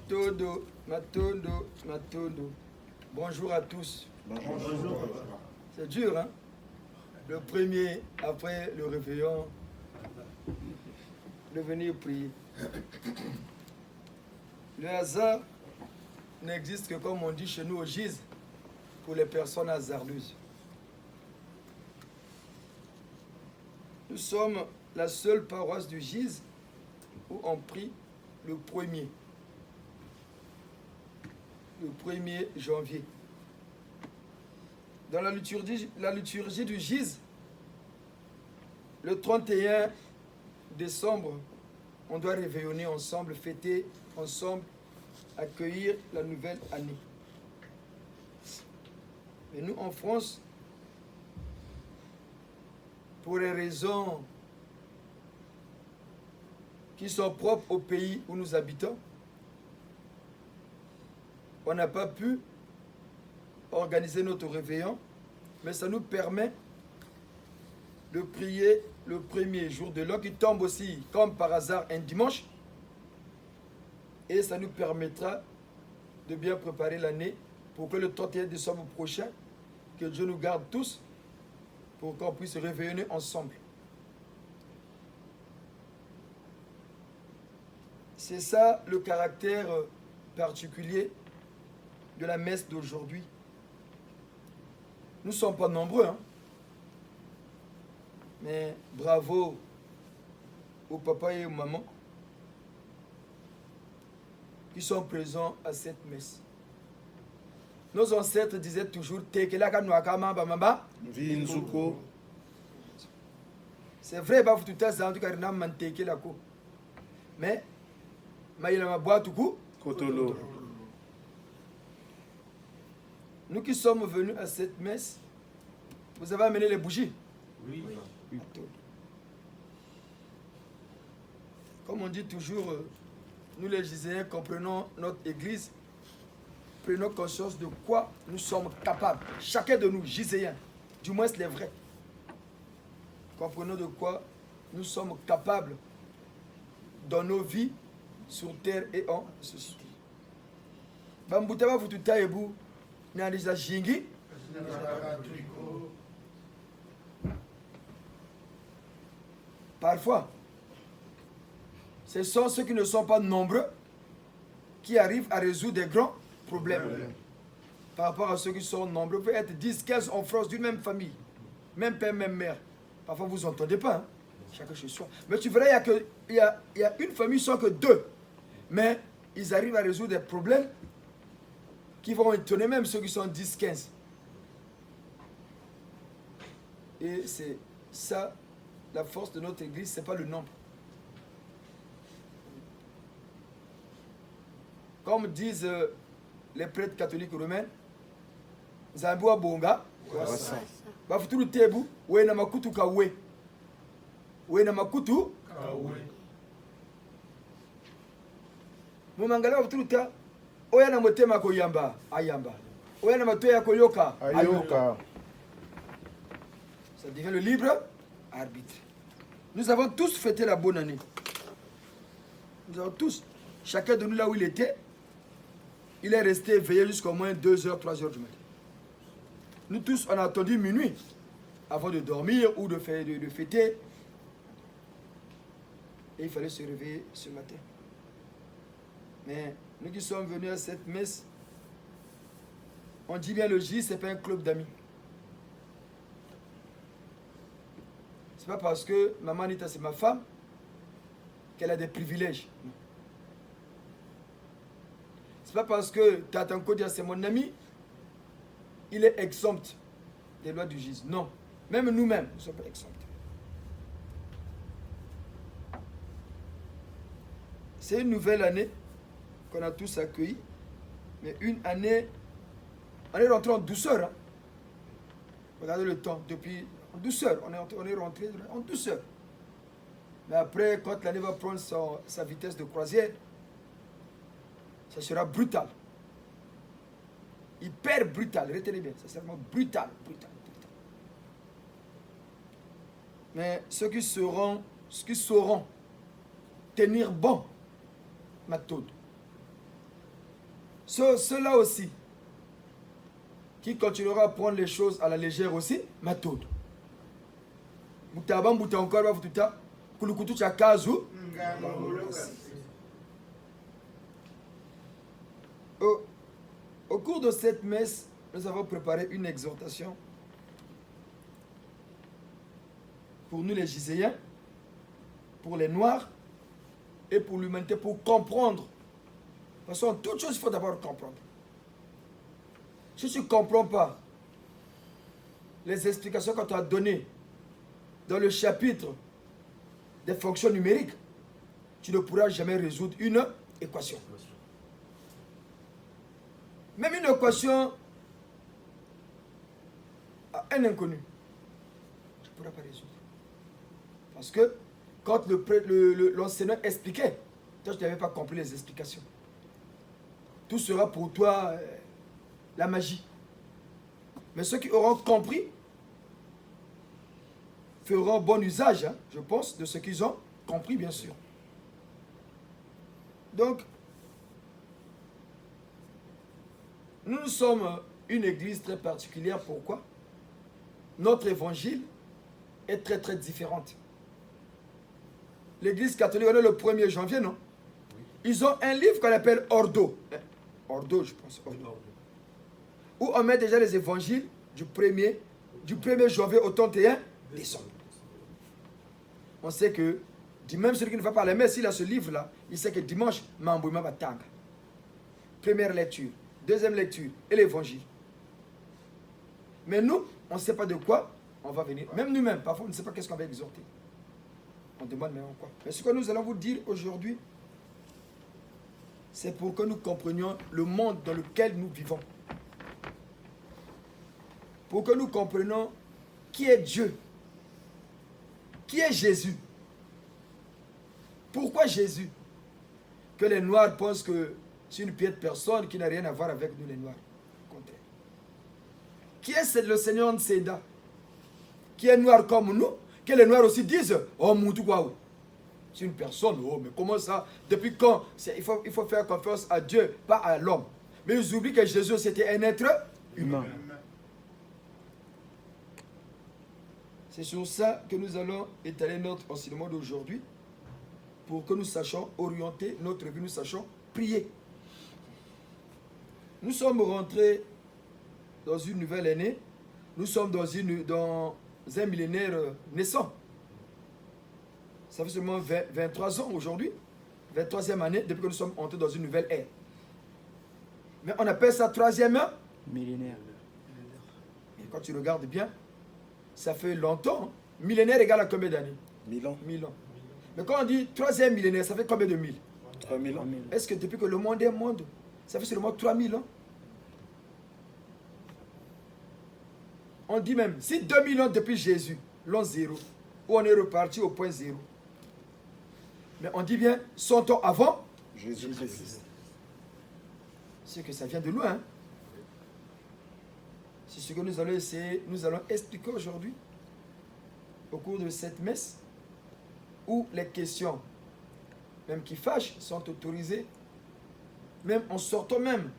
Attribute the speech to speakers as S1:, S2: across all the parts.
S1: Matondo, Matondo, Matondo. Bonjour à tous.
S2: Bonjour.
S1: C'est dur, hein? Le premier, après le réveillon, de venir prier. Le hasard n'existe que, comme on dit chez nous, au Gise, pour les personnes hasardeuses. Nous sommes la seule paroisse du Gise où on prie le 1er janvier. Dans la liturgie du Gise, le 31 décembre, on doit réveillonner ensemble, fêter ensemble, accueillir la nouvelle année. Et nous, en France, pour les raisons qui sont propres au pays où nous habitons, on n'a pas pu organiser notre réveillon, mais ça nous permet de prier le 1er jour de l'an qui tombe aussi, comme par hasard, un dimanche. Et ça nous permettra de bien préparer l'année pour que le 31 décembre prochain, que Dieu nous garde tous, pour qu'on puisse réveillonner ensemble. C'est ça le caractère particulier de la messe d'aujourd'hui. Nous ne sommes pas nombreux, hein? Mais bravo aux papas et aux mamans qui sont présents à cette messe. Nos ancêtres disaient toujours Tekelaka Nwakama Bamaba. C'est vrai, bah vous tout à l'heure, Karina Manteke Lako. Mais, Maïlama Boatoukou.
S2: Kotolo.
S1: Nous qui sommes venus à cette messe, vous avez amené les bougies?
S2: Oui.
S1: Comme on dit toujours, nous les Giséens comprenons notre église, prenons conscience de quoi nous sommes capables. Chacun de nous, Giséens, du moins les vrais, comprenons de quoi nous sommes capables dans nos vies, sur terre et en société. Bamboutaba Fututa Ebu, Nandisa Jingi. Parfois, ce sont ceux qui ne sont pas nombreux qui arrivent à résoudre des grands problèmes. Par rapport à ceux qui sont nombreux, vous pouvez être 10, 15 en France d'une même famille, même père, même mère. Parfois, vous n'entendez pas, hein? Chacun chez soi. Mais tu verras, il y a une famille sans que deux. Mais ils arrivent à résoudre des problèmes qui vont étonner même ceux qui sont 10, 15. Et c'est ça, la force de notre église, ce n'est pas le nombre. Comme disent les prêtres catholiques romains, Zambua Bonga, Bafuturu Tebu, Oué Namakutu Kawe. Oué Namakutu Kawe. Mumangala Bafuturu Ta, Oya Namotema Koyamba, Ayamba. Oya Namatoya Koyoka, Ayoka. Ça devient le libre arbitre. Nous avons tous fêté la bonne année. Nous avons tous, chacun de nous là où il était, il est resté éveillé jusqu'au moins 2h, 3h du matin. Nous tous, on a attendu minuit avant de dormir ou de fêter. Et il fallait se réveiller ce matin. Mais nous qui sommes venus à cette messe, on dit bien le J, ce n'est pas un club d'amis. Ce n'est pas parce que Maman Anita, c'est ma femme, qu'elle a des privilèges. Non. Ce n'est pas parce que Tatan Kodia, c'est mon ami, il est exempt des lois du GIS. Non. Même nous-mêmes, nous ne sommes pas exemptés. C'est une nouvelle année qu'on a tous accueillie, mais une année, on est rentré en douceur. Hein. Regardez le temps, depuis, en douceur, on est rentré en douceur. Mais après, quand l'année va prendre sa vitesse de croisière, ça sera brutal. Hyper brutal, retenez bien, ça sera vraiment brutal. Mais ceux qui sauront tenir bon, Matod, Ceux-là aussi, qui continuera à prendre les choses à la légère aussi, matodo. Mutaba mbuta encore bafututa kulukutu cha kazu. Au cours de cette messe, nous avons préparé une exhortation pour nous les Giséens, pour les Noirs et pour l'humanité, pour comprendre. Parce qu'en toute chose, il faut d'abord comprendre. Si tu ne comprends pas les explications qu'on t'a données dans le chapitre des fonctions numériques, tu ne pourras jamais résoudre une équation. Même une équation à un inconnu, tu ne pourras pas résoudre. Parce que quand l'enseignant expliquait, toi tu n'avais pas compris les explications. Tout sera pour toi la magie. Mais ceux qui auront compris feront bon usage, hein, je pense, de ce qu'ils ont compris, bien sûr. Donc, nous sommes une église très particulière. Pourquoi? Notre évangile est très très différente. L'église catholique, on est le 1er janvier, non? Ils ont un livre qu'on appelle Ordo. Ordo, je pense. Ordo. Où on met déjà les évangiles du 1er janvier au 31 décembre. On sait que, même celui qui ne va pas à la messe, il a ce livre-là, il sait que dimanche, Mambouma va tanga. Première lecture, deuxième lecture et l'évangile. Mais nous, on ne sait pas de quoi on va venir. Même nous-mêmes, parfois, on ne sait pas qu'est-ce qu'on va exhorter. On demande même quoi. Mais ce que nous allons vous dire aujourd'hui, c'est pour que nous comprenions le monde dans lequel nous vivons. Pour que nous comprenions qui est Dieu. Qui est Jésus? Pourquoi Jésus? Que les Noirs pensent que c'est une piètre personne qui n'a rien à voir avec nous les Noirs. Au contraire. Qui est le Seigneur Nsenda? Qui est noir comme nous? Que les Noirs aussi disent, oh Moutoukwaou. C'est une personne, oh mais comment ça? Depuis quand? Il faut faire confiance à Dieu, pas à l'homme. Mais ils oublient que Jésus c'était un être humain. C'est sur ça que nous allons étaler notre enseignement d'aujourd'hui pour que nous sachions orienter notre vie, nous sachions prier. Nous sommes rentrés dans une nouvelle année, nous sommes dans un millénaire naissant. Ça fait seulement 23 ans aujourd'hui, 23e année depuis que nous sommes entrés dans une nouvelle ère. Mais on appelle ça 3e
S3: millénaire.
S1: Et quand tu regardes bien, ça fait longtemps. Millénaire égale à combien d'années?
S4: 1000 ans.
S1: 1000 ans. Mais quand on dit 3e millénaire, ça fait combien de mille?
S4: 3000 ans.
S1: Est-ce que depuis que le monde est monde, ça fait seulement 3000 ans? On dit même, si 2000 ans depuis Jésus, l'an 0, où on est reparti au point 0. Mais on dit bien, 100 ans avant
S4: Jésus-Christ.
S1: C'est que ça vient de loin. Hein? C'est ce que nous allons essayer, nous allons expliquer aujourd'hui, au cours de cette messe, où les questions, même qui fâchent, sont autorisées, même en sortant même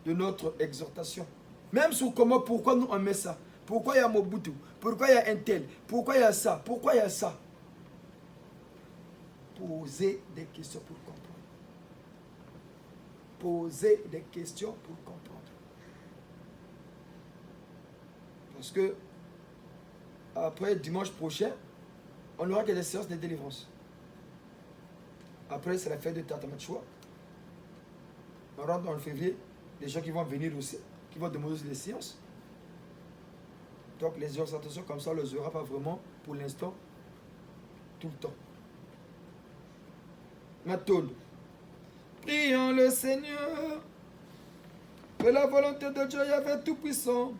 S1: de notre exhortation. Même sur comment, pourquoi nous on met ça. Pourquoi il y a Mobutu? Pourquoi il y a un tel? Pourquoi il y a ça? Pourquoi il y a ça? Poser des questions pour comprendre. Poser des questions pour comprendre. Parce que après dimanche prochain, on n'aura que des séances de délivrance. Après, c'est la fête de Tatamatchoua. On rentre dans le février, des gens qui vont venir aussi, qui vont demander des séances. Donc les exhortations comme ça, on ne les aura pas vraiment pour l'instant, tout le temps. Mathilde. Prions le Seigneur, que la volonté de Dieu Yahvé Tout-Puissant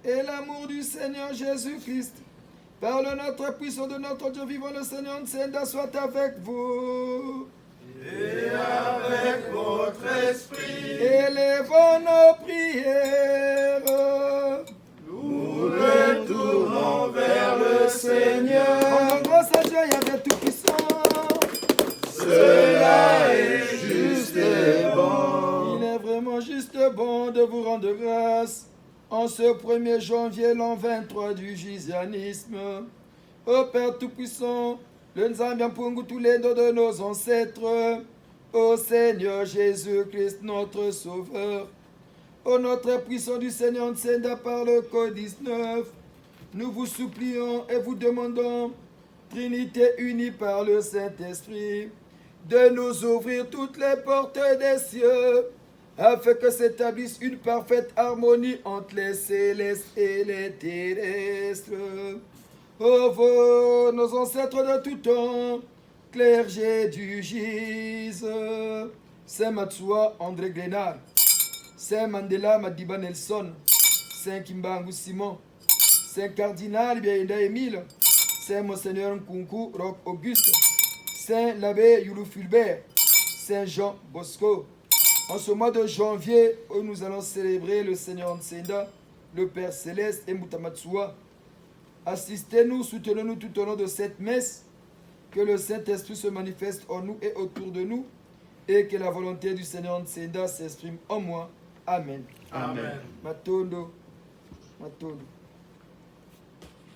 S1: et l'amour du Seigneur Jésus-Christ, par le notre puissant de notre Dieu vivant, le Seigneur Nsenda, soit avec vous.
S2: Et avec votre esprit.
S1: Élevons nos prières.
S2: Nous retournons vers le Seigneur.
S1: Rendons grâce à Dieu Yahvé Tout-Puissant.
S2: Cela est juste et bon.
S1: Il supplions de vous rendre grâce en ce 1er janvier, l'an 23 du gizianisme. Ô Père Tout-Puissant, le Nzambi Mpungu, tous les dos de nos ancêtres, ô Seigneur Jésus-Christ, notre Sauveur, ô notre puissant du Seigneur Nsenda par le Code 19, nous vous supplions et vous demandons, Trinité unie par le Saint-Esprit, de nous ouvrir toutes les portes des cieux, afin que s'établisse une parfaite harmonie entre les célestes et les terrestres. Ô vous, nos ancêtres de tout temps, clergé du Gise, Saint Matsua André Glénard, Saint Mandela Madiba Nelson, Saint Kimbangu Simon, Saint Cardinal Biaïda Émile, Saint Monseigneur Nkunku Roch Auguste, Saint l'abbé Youlou Fulbert, Saint Jean Bosco. En ce mois de janvier, où nous allons célébrer le Seigneur Nsenda, le Père Céleste et Mutamatsua, assistez-nous, soutenez-nous tout au long de cette messe, que le Saint-Esprit se manifeste en nous et autour de nous, et que la volonté du Seigneur Nsenda s'exprime en moi. Amen.
S2: Amen.
S1: Matondo.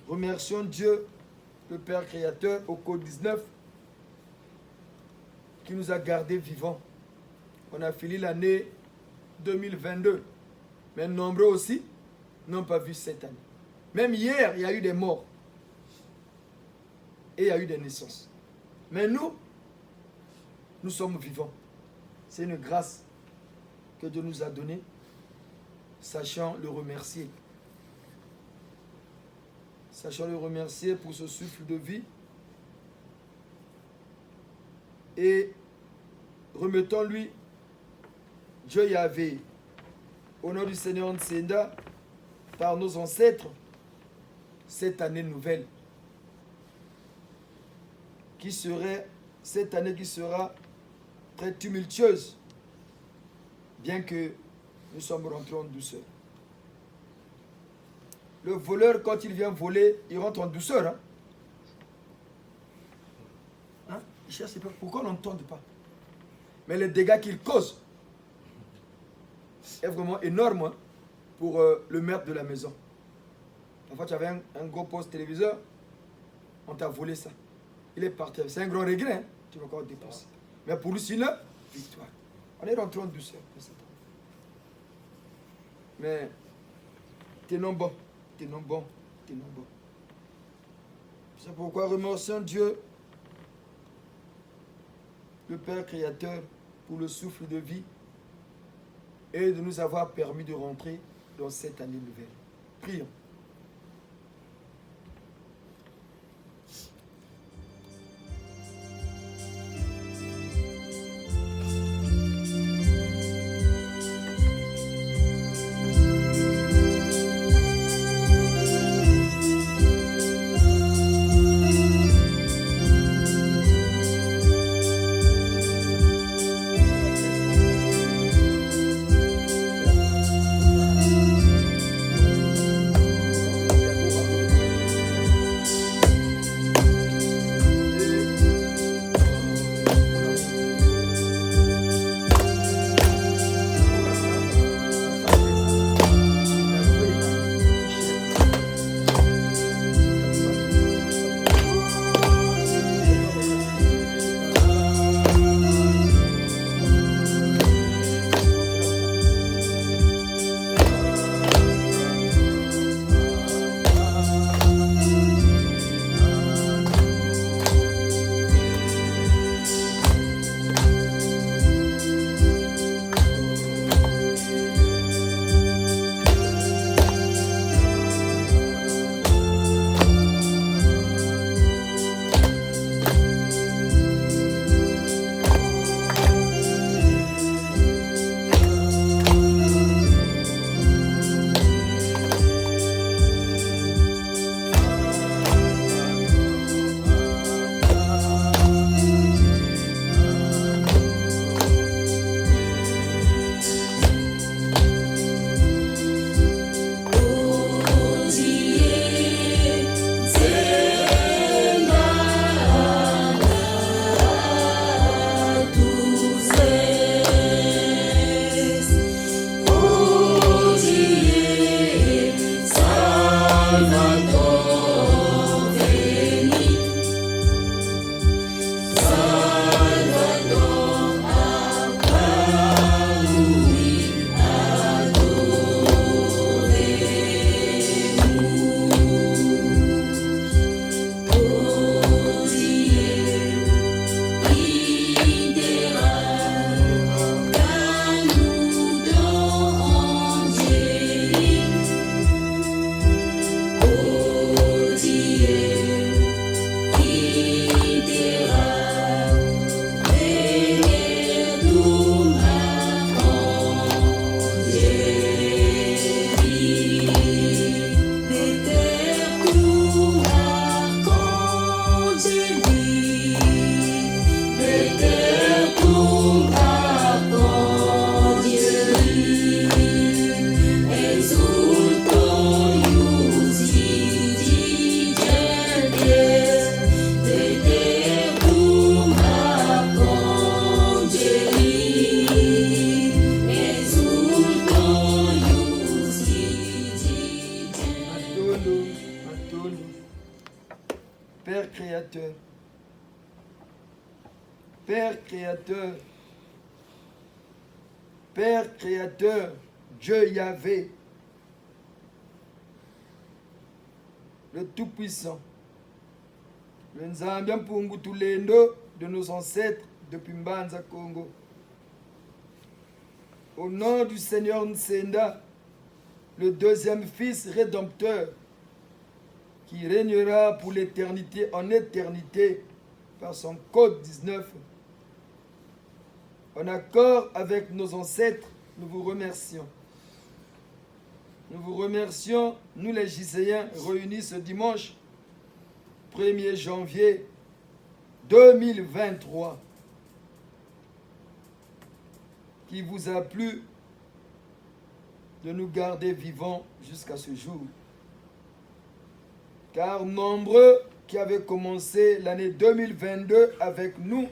S1: Remercions Dieu, le Père Créateur, au Code 19, qui nous a gardés vivants. On a fini l'année 2022. Mais nombreux aussi n'ont pas vu cette année. Même hier, il y a eu des morts. Et il y a eu des naissances. Mais nous sommes vivants. C'est une grâce que Dieu nous a donnée, sachant le remercier. Sachant le remercier pour ce souffle de vie. Et remettons-lui Dieu Yahvé, au nom du Seigneur Nsenda, par nos ancêtres, cette année nouvelle, cette année qui sera très tumultueuse, bien que nous sommes rentrés en douceur. Le voleur, quand il vient voler, il rentre en douceur. Il cherche pourquoi on n'entend pas. Mais les dégâts qu'il cause est vraiment énorme pour le maître de la maison. Parfois, tu avais un gros poste téléviseur, on t'a volé ça. Il est parti. C'est un grand regret, tu vas encore dépenser. Mais pour lui, sinon, victoire. On est rentré en douceur. Mais, tenons bon. C'est pourquoi remercions Dieu, le Père Créateur, pour le souffle de vie et de nous avoir permis de rentrer dans cette année nouvelle. Prions. Créateur. Père Créateur. Père Créateur, Dieu Yahvé, le Tout-Puissant, le Nzambi Mpungu Tulendo de nos ancêtres depuis Mbanza Congo. Au nom du Seigneur Nsenda, le deuxième Fils rédempteur, qui régnera pour l'éternité en éternité par son code 19, en accord avec nos ancêtres, nous vous remercions. Nous vous remercions, nous les Giséens, réunis ce dimanche 1er janvier 2023, qui vous a plu de nous garder vivants jusqu'à ce jour. Car nombreux qui avaient commencé l'année 2022 avec nous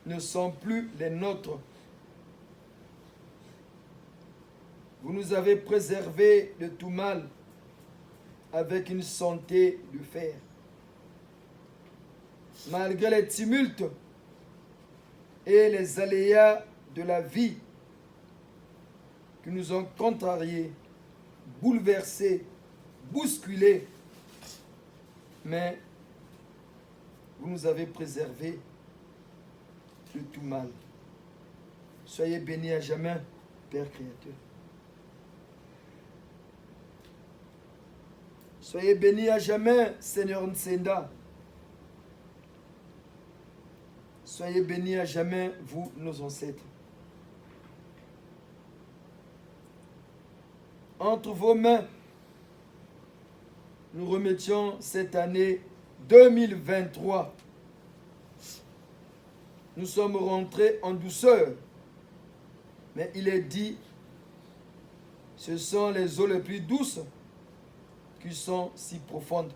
S1: ne sont plus les nôtres. Vous nous avez préservés de tout mal avec une santé de fer. Malgré les tumultes et les aléas de la vie qui nous ont contrariés, bouleversés, bousculés, mais vous nous avez préservés de tout mal. Soyez bénis à jamais, Père Créateur. Soyez bénis à jamais, Seigneur Nsenda. Soyez bénis à jamais, vous, nos ancêtres. Entre vos mains, nous remettions cette année 2023. Nous sommes rentrés en douceur. Mais il est dit, ce sont les eaux les plus douces qui sont si profondes.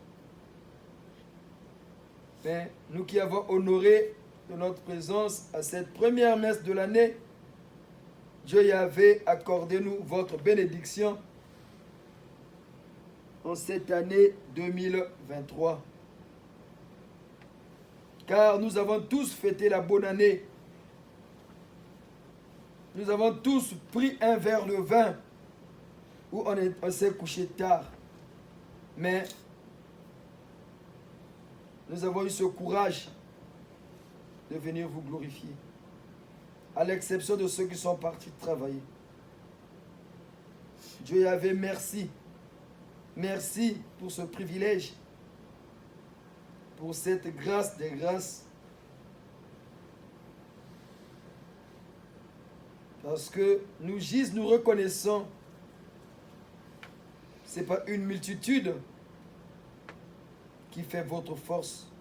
S1: Mais nous qui avons honoré de notre présence à cette première messe de l'année, Dieu Yahvé, accordez-nous votre bénédiction en cette année 2023. Car nous avons tous fêté la bonne année. Nous avons tous pris un verre de vin où on s'est couché tard. Mais nous avons eu ce courage de venir vous glorifier. À l'exception de ceux qui sont partis travailler. Dieu Yahvé, merci. Merci pour ce privilège. Pour cette grâce des grâces. Parce que nous reconnaissons, ce n'est pas une multitude qui fait votre force.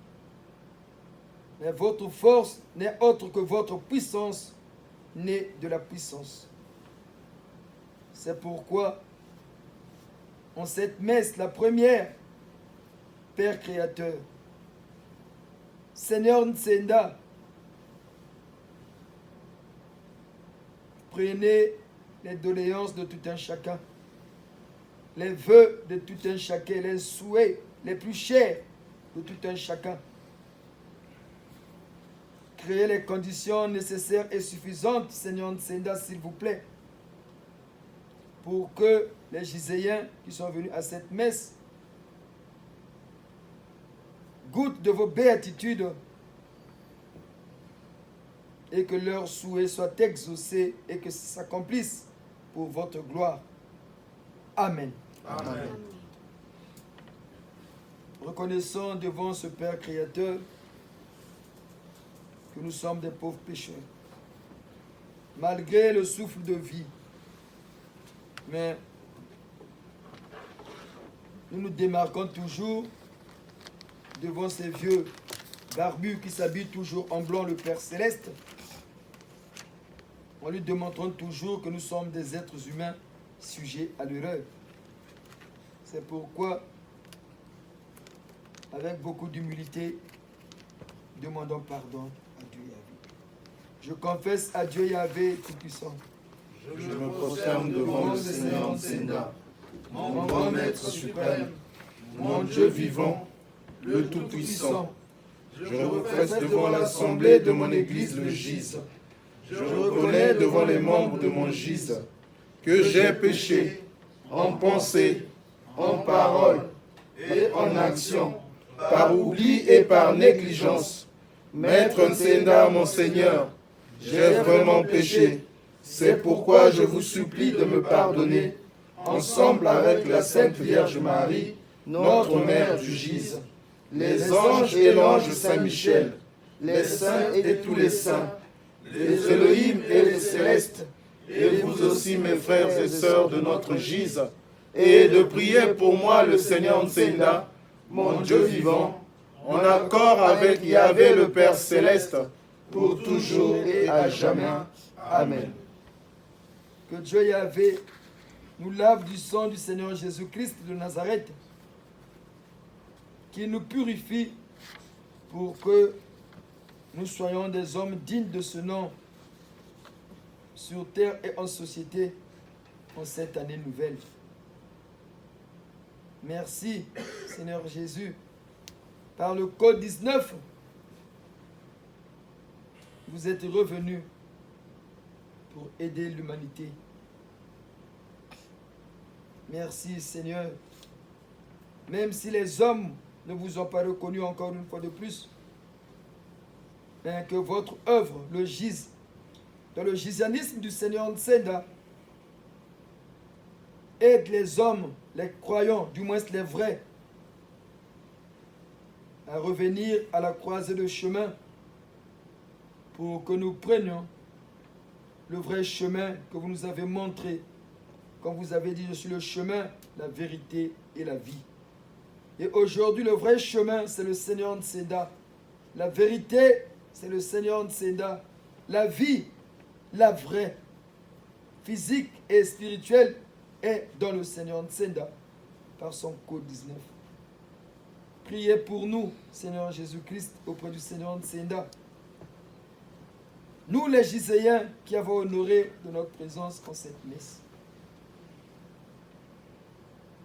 S1: Mais votre force n'est autre que votre puissance née de la puissance. C'est pourquoi, en cette messe, la première, Père Créateur, Seigneur Nsenda, prenez les doléances de tout un chacun, les vœux de tout un chacun, les souhaits les plus chers de tout un chacun. Créez les conditions nécessaires et suffisantes, Seigneur Nsenda, s'il vous plaît, pour que les Giséens qui sont venus à cette messe goûtent de vos béatitudes et que leurs souhaits soient exaucés et que ça s'accomplisse pour votre gloire. Amen.
S2: Amen.
S1: Reconnaissons devant ce Père Créateur que nous sommes des pauvres pécheurs, malgré le souffle de vie. Mais nous nous démarquons toujours devant ces vieux barbus qui s'habillent toujours en blanc, le Père Céleste, en lui démontrant toujours que nous sommes des êtres humains sujets à l'erreur. C'est pourquoi, avec beaucoup d'humilité, demandons pardon à Dieu Yahvé. Je confesse à Dieu Yahvé Tout-Puissant.
S2: Je me prosterne devant le Seigneur Nsenda, mon grand Maître suprême, mon Dieu vivant, le Tout-Puissant, Je represse devant l'assemblée de mon Église le gise. Je reconnais devant les membres de mon gise que j'ai péché en pensée, en parole et en action, par oubli et par négligence. Maître Nsenda, mon Seigneur, j'ai vraiment péché. C'est pourquoi je vous supplie de me pardonner, ensemble avec la Sainte Vierge Marie, notre Mère du gise, les anges et l'ange Saint-Michel, les saints et tous les saints, les Elohim et les célestes, et vous aussi mes frères et sœurs de notre gise, et de prier pour moi le Seigneur Nsenda, mon Dieu vivant, en accord avec Yahvé le Père céleste, pour toujours et à jamais. Amen.
S1: Que Dieu Yahvé nous lave du sang du Seigneur Jésus-Christ de Nazareth, qui nous purifie pour que nous soyons des hommes dignes de ce nom sur terre et en société en cette année nouvelle. Merci, Seigneur Jésus. Par le code 19, vous êtes revenu pour aider l'humanité. Merci, Seigneur. Même si les hommes ne vous ont pas reconnu encore une fois de plus, mais que votre œuvre, le gise, dans le gisianisme du Seigneur Nsenda, aide les hommes, les croyants, du moins les vrais, à revenir à la croisée de chemin pour que nous prenions le vrai chemin que vous nous avez montré. Quand vous avez dit, je suis le chemin, la vérité et la vie. Et aujourd'hui, le vrai chemin, c'est le Seigneur Nsenda. La vérité, c'est le Seigneur Nsenda. La vie, la vraie, physique et spirituelle, est dans le Seigneur Nsenda, par son code 19. Priez pour nous, Seigneur Jésus-Christ, auprès du Seigneur Nsenda. Nous, les Giséens, qui avons honoré de notre présence en cette messe.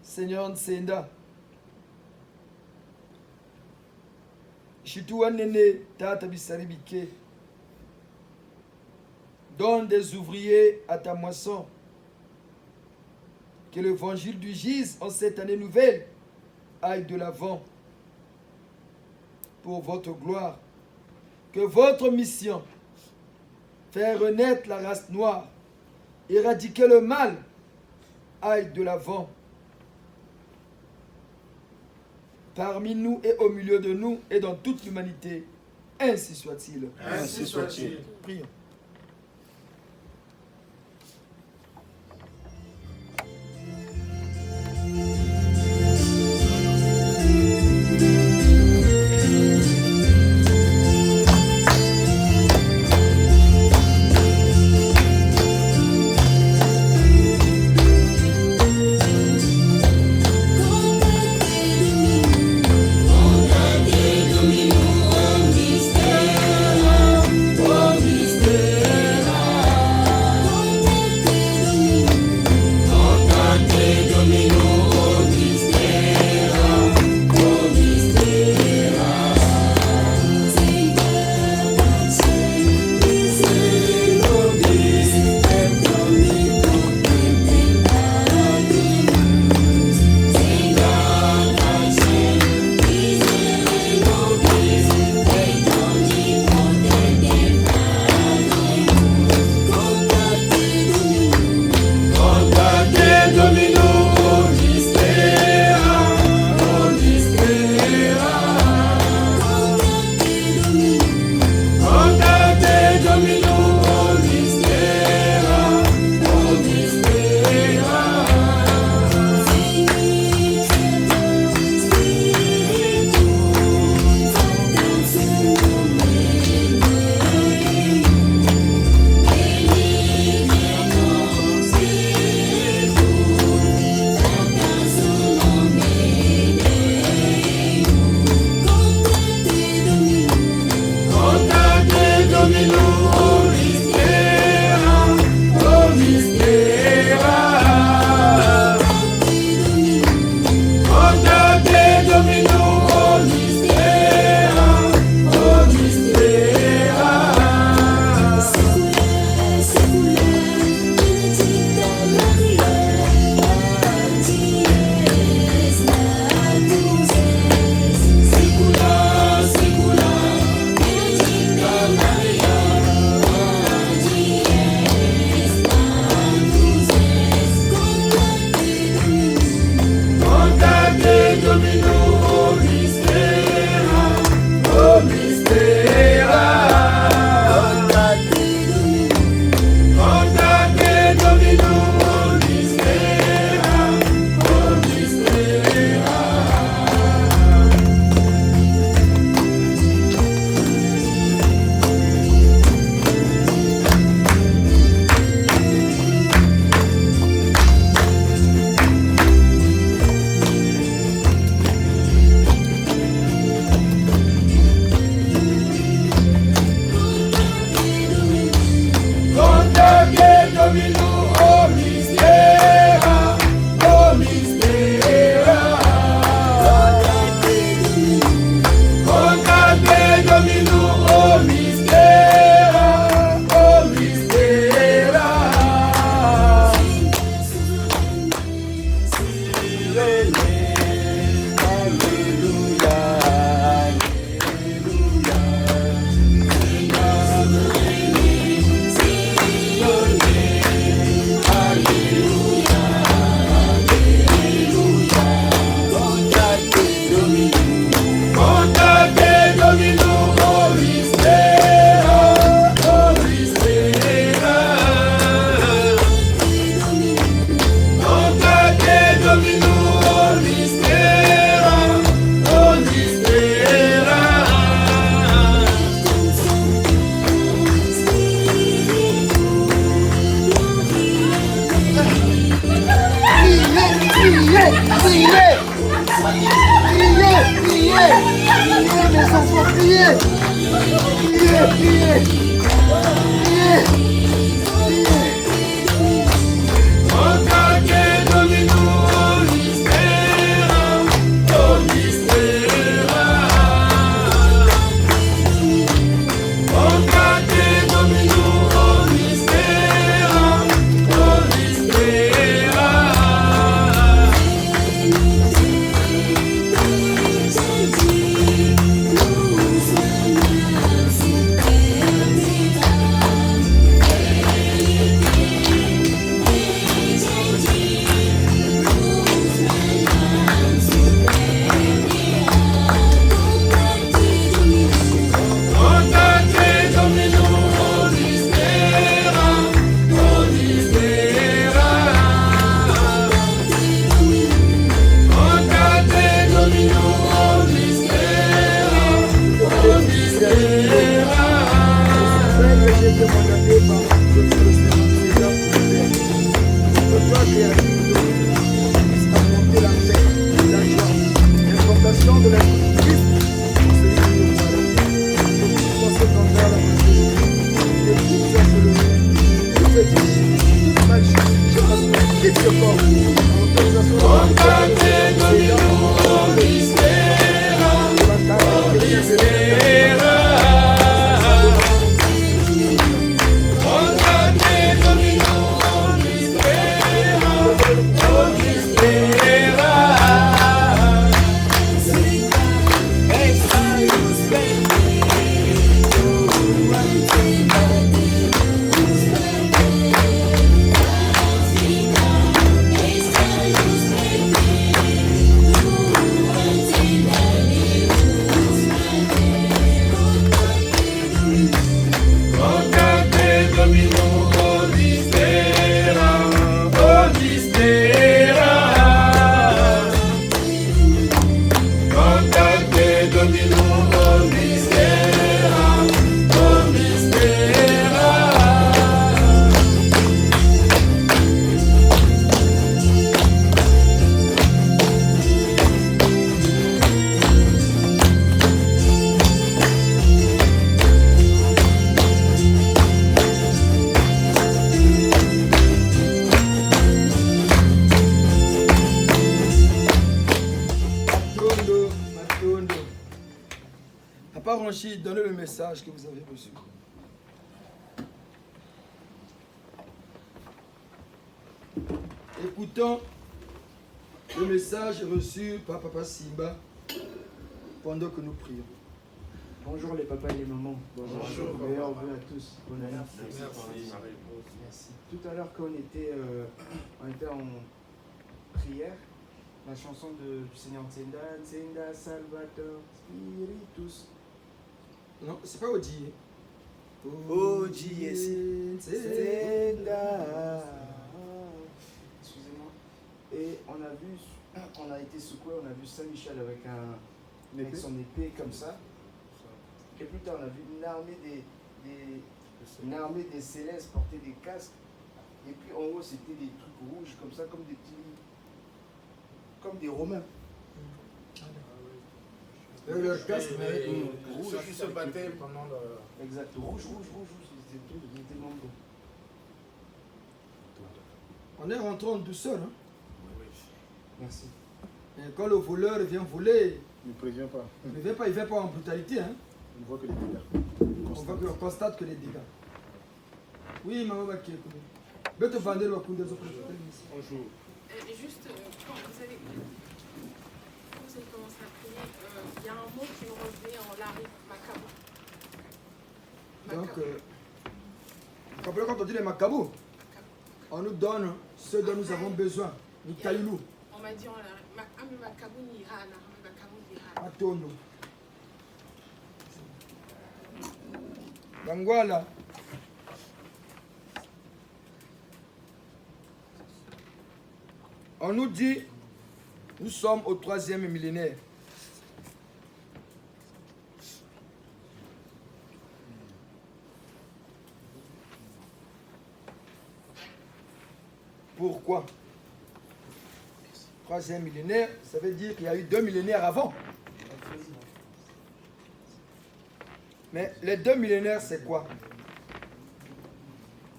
S1: Seigneur Nsenda, Chitua Nene Tata Bisaribike, donne des ouvriers à ta moisson. Que l'évangile du gise en cette année nouvelle aille de l'avant pour votre gloire. Que votre mission, faire renaître la race noire, éradiquer le mal, aille de l'avant. Parmi nous et au milieu de nous et dans toute l'humanité. Ainsi soit-il.
S2: Ainsi soit-il.
S1: Prions.
S3: Mystère,
S1: priez. Priez, priez. Priez, mes enfants, priez. Priez, priez. Priez. Donnez le message que vous avez reçu. Écoutons le message reçu par Papa Simba pendant que nous prions.
S4: Bonjour les papas et les mamans.
S2: Bonjour.
S4: Meilleurs vœux à tous. Bonne année.
S2: Merci.
S4: Tout à l'heure quand on était en prière, la chanson du Seigneur Tsenda, Tsenda Salvator Spiritus.
S1: Non, c'est pas Odi.
S4: Odi, Tsenda. Excusez-moi. Et on a été secoué, on a vu Saint-Michel avec son épée comme ça. Et plus tard, on a vu une armée des célestes porter des casques. Et puis en haut, c'était des trucs rouges comme ça, comme des Romains.
S1: Leur casque, mais
S2: Rouge, ceux qui se battaient pendant le...
S4: Exact, rouge, c'était tellement beau.
S1: on est rentré en douceur. Hein?
S4: Merci.
S1: Et quand le voleur vient voler,
S2: Il ne prévient pas.
S1: il ne vient pas en brutalité. Hein?
S2: On ne voit que les dégâts.
S1: On constate que les dégâts. Oui, maman va qui est cool. Je vais te vendre le coup des autres.
S2: Bonjour.
S3: Juste, quand vous allez commencer à prier, il y a un mot qui me revenait en lari, macabo.
S1: Donc, quand on dit les macabous, on nous donne ce dont nous avons besoin. Nous taillons.
S3: On m'a dit en lari, macabo ni rana, macabo ni rana.
S1: Atono. Donc voilà. On nous dit, nous sommes au 3e millénaire. Pourquoi? troisième millénaire, ça veut dire qu'il y a eu 2 millénaires avant. Mais les 2 millénaires, c'est quoi?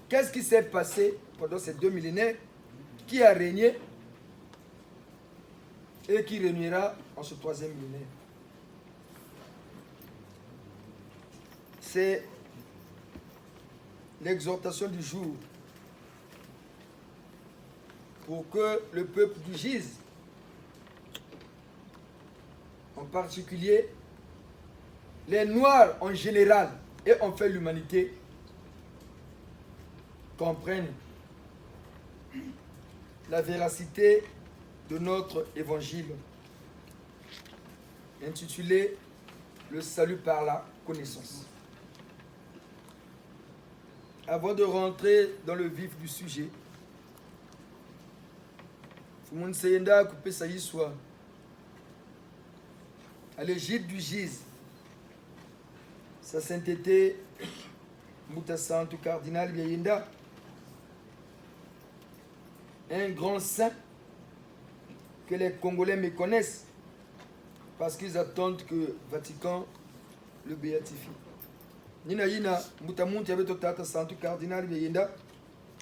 S1: Qu'est-ce qui s'est passé pendant ces 2 millénaires? Qui a régné et qui régnera en ce troisième millénaire? C'est l'exhortation du jour pour que le peuple du Gise, en particulier les Noirs en général et en fait l'humanité, comprennent la véracité de notre évangile intitulé « Le salut par la connaissance ». Avant de rentrer dans le vif du sujet, tout le monde sait que ça y soit à l'égide du Gise, sa sainteté, Moutasantou cardinal Biayenda, un grand saint que les Congolais méconnaissent parce qu'ils attendent que le Vatican le béatifie. Nina yina Moutamuntu avait tata Santou cardinal Biayenda,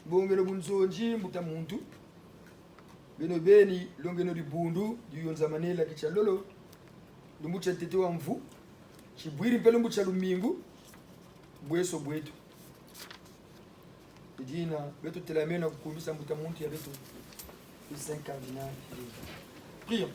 S1: bongelo bunzonji Moutamuntu, benobeni longeno di bundu, du yonzamane la kichalolo, lumbucha tete wa mvu, chibwiri mpelo mbucha lumingu, bweso bwetu. Idina, beto telamena kukumbisa Moutamuntu ya beto, le saint cardinal. Prions.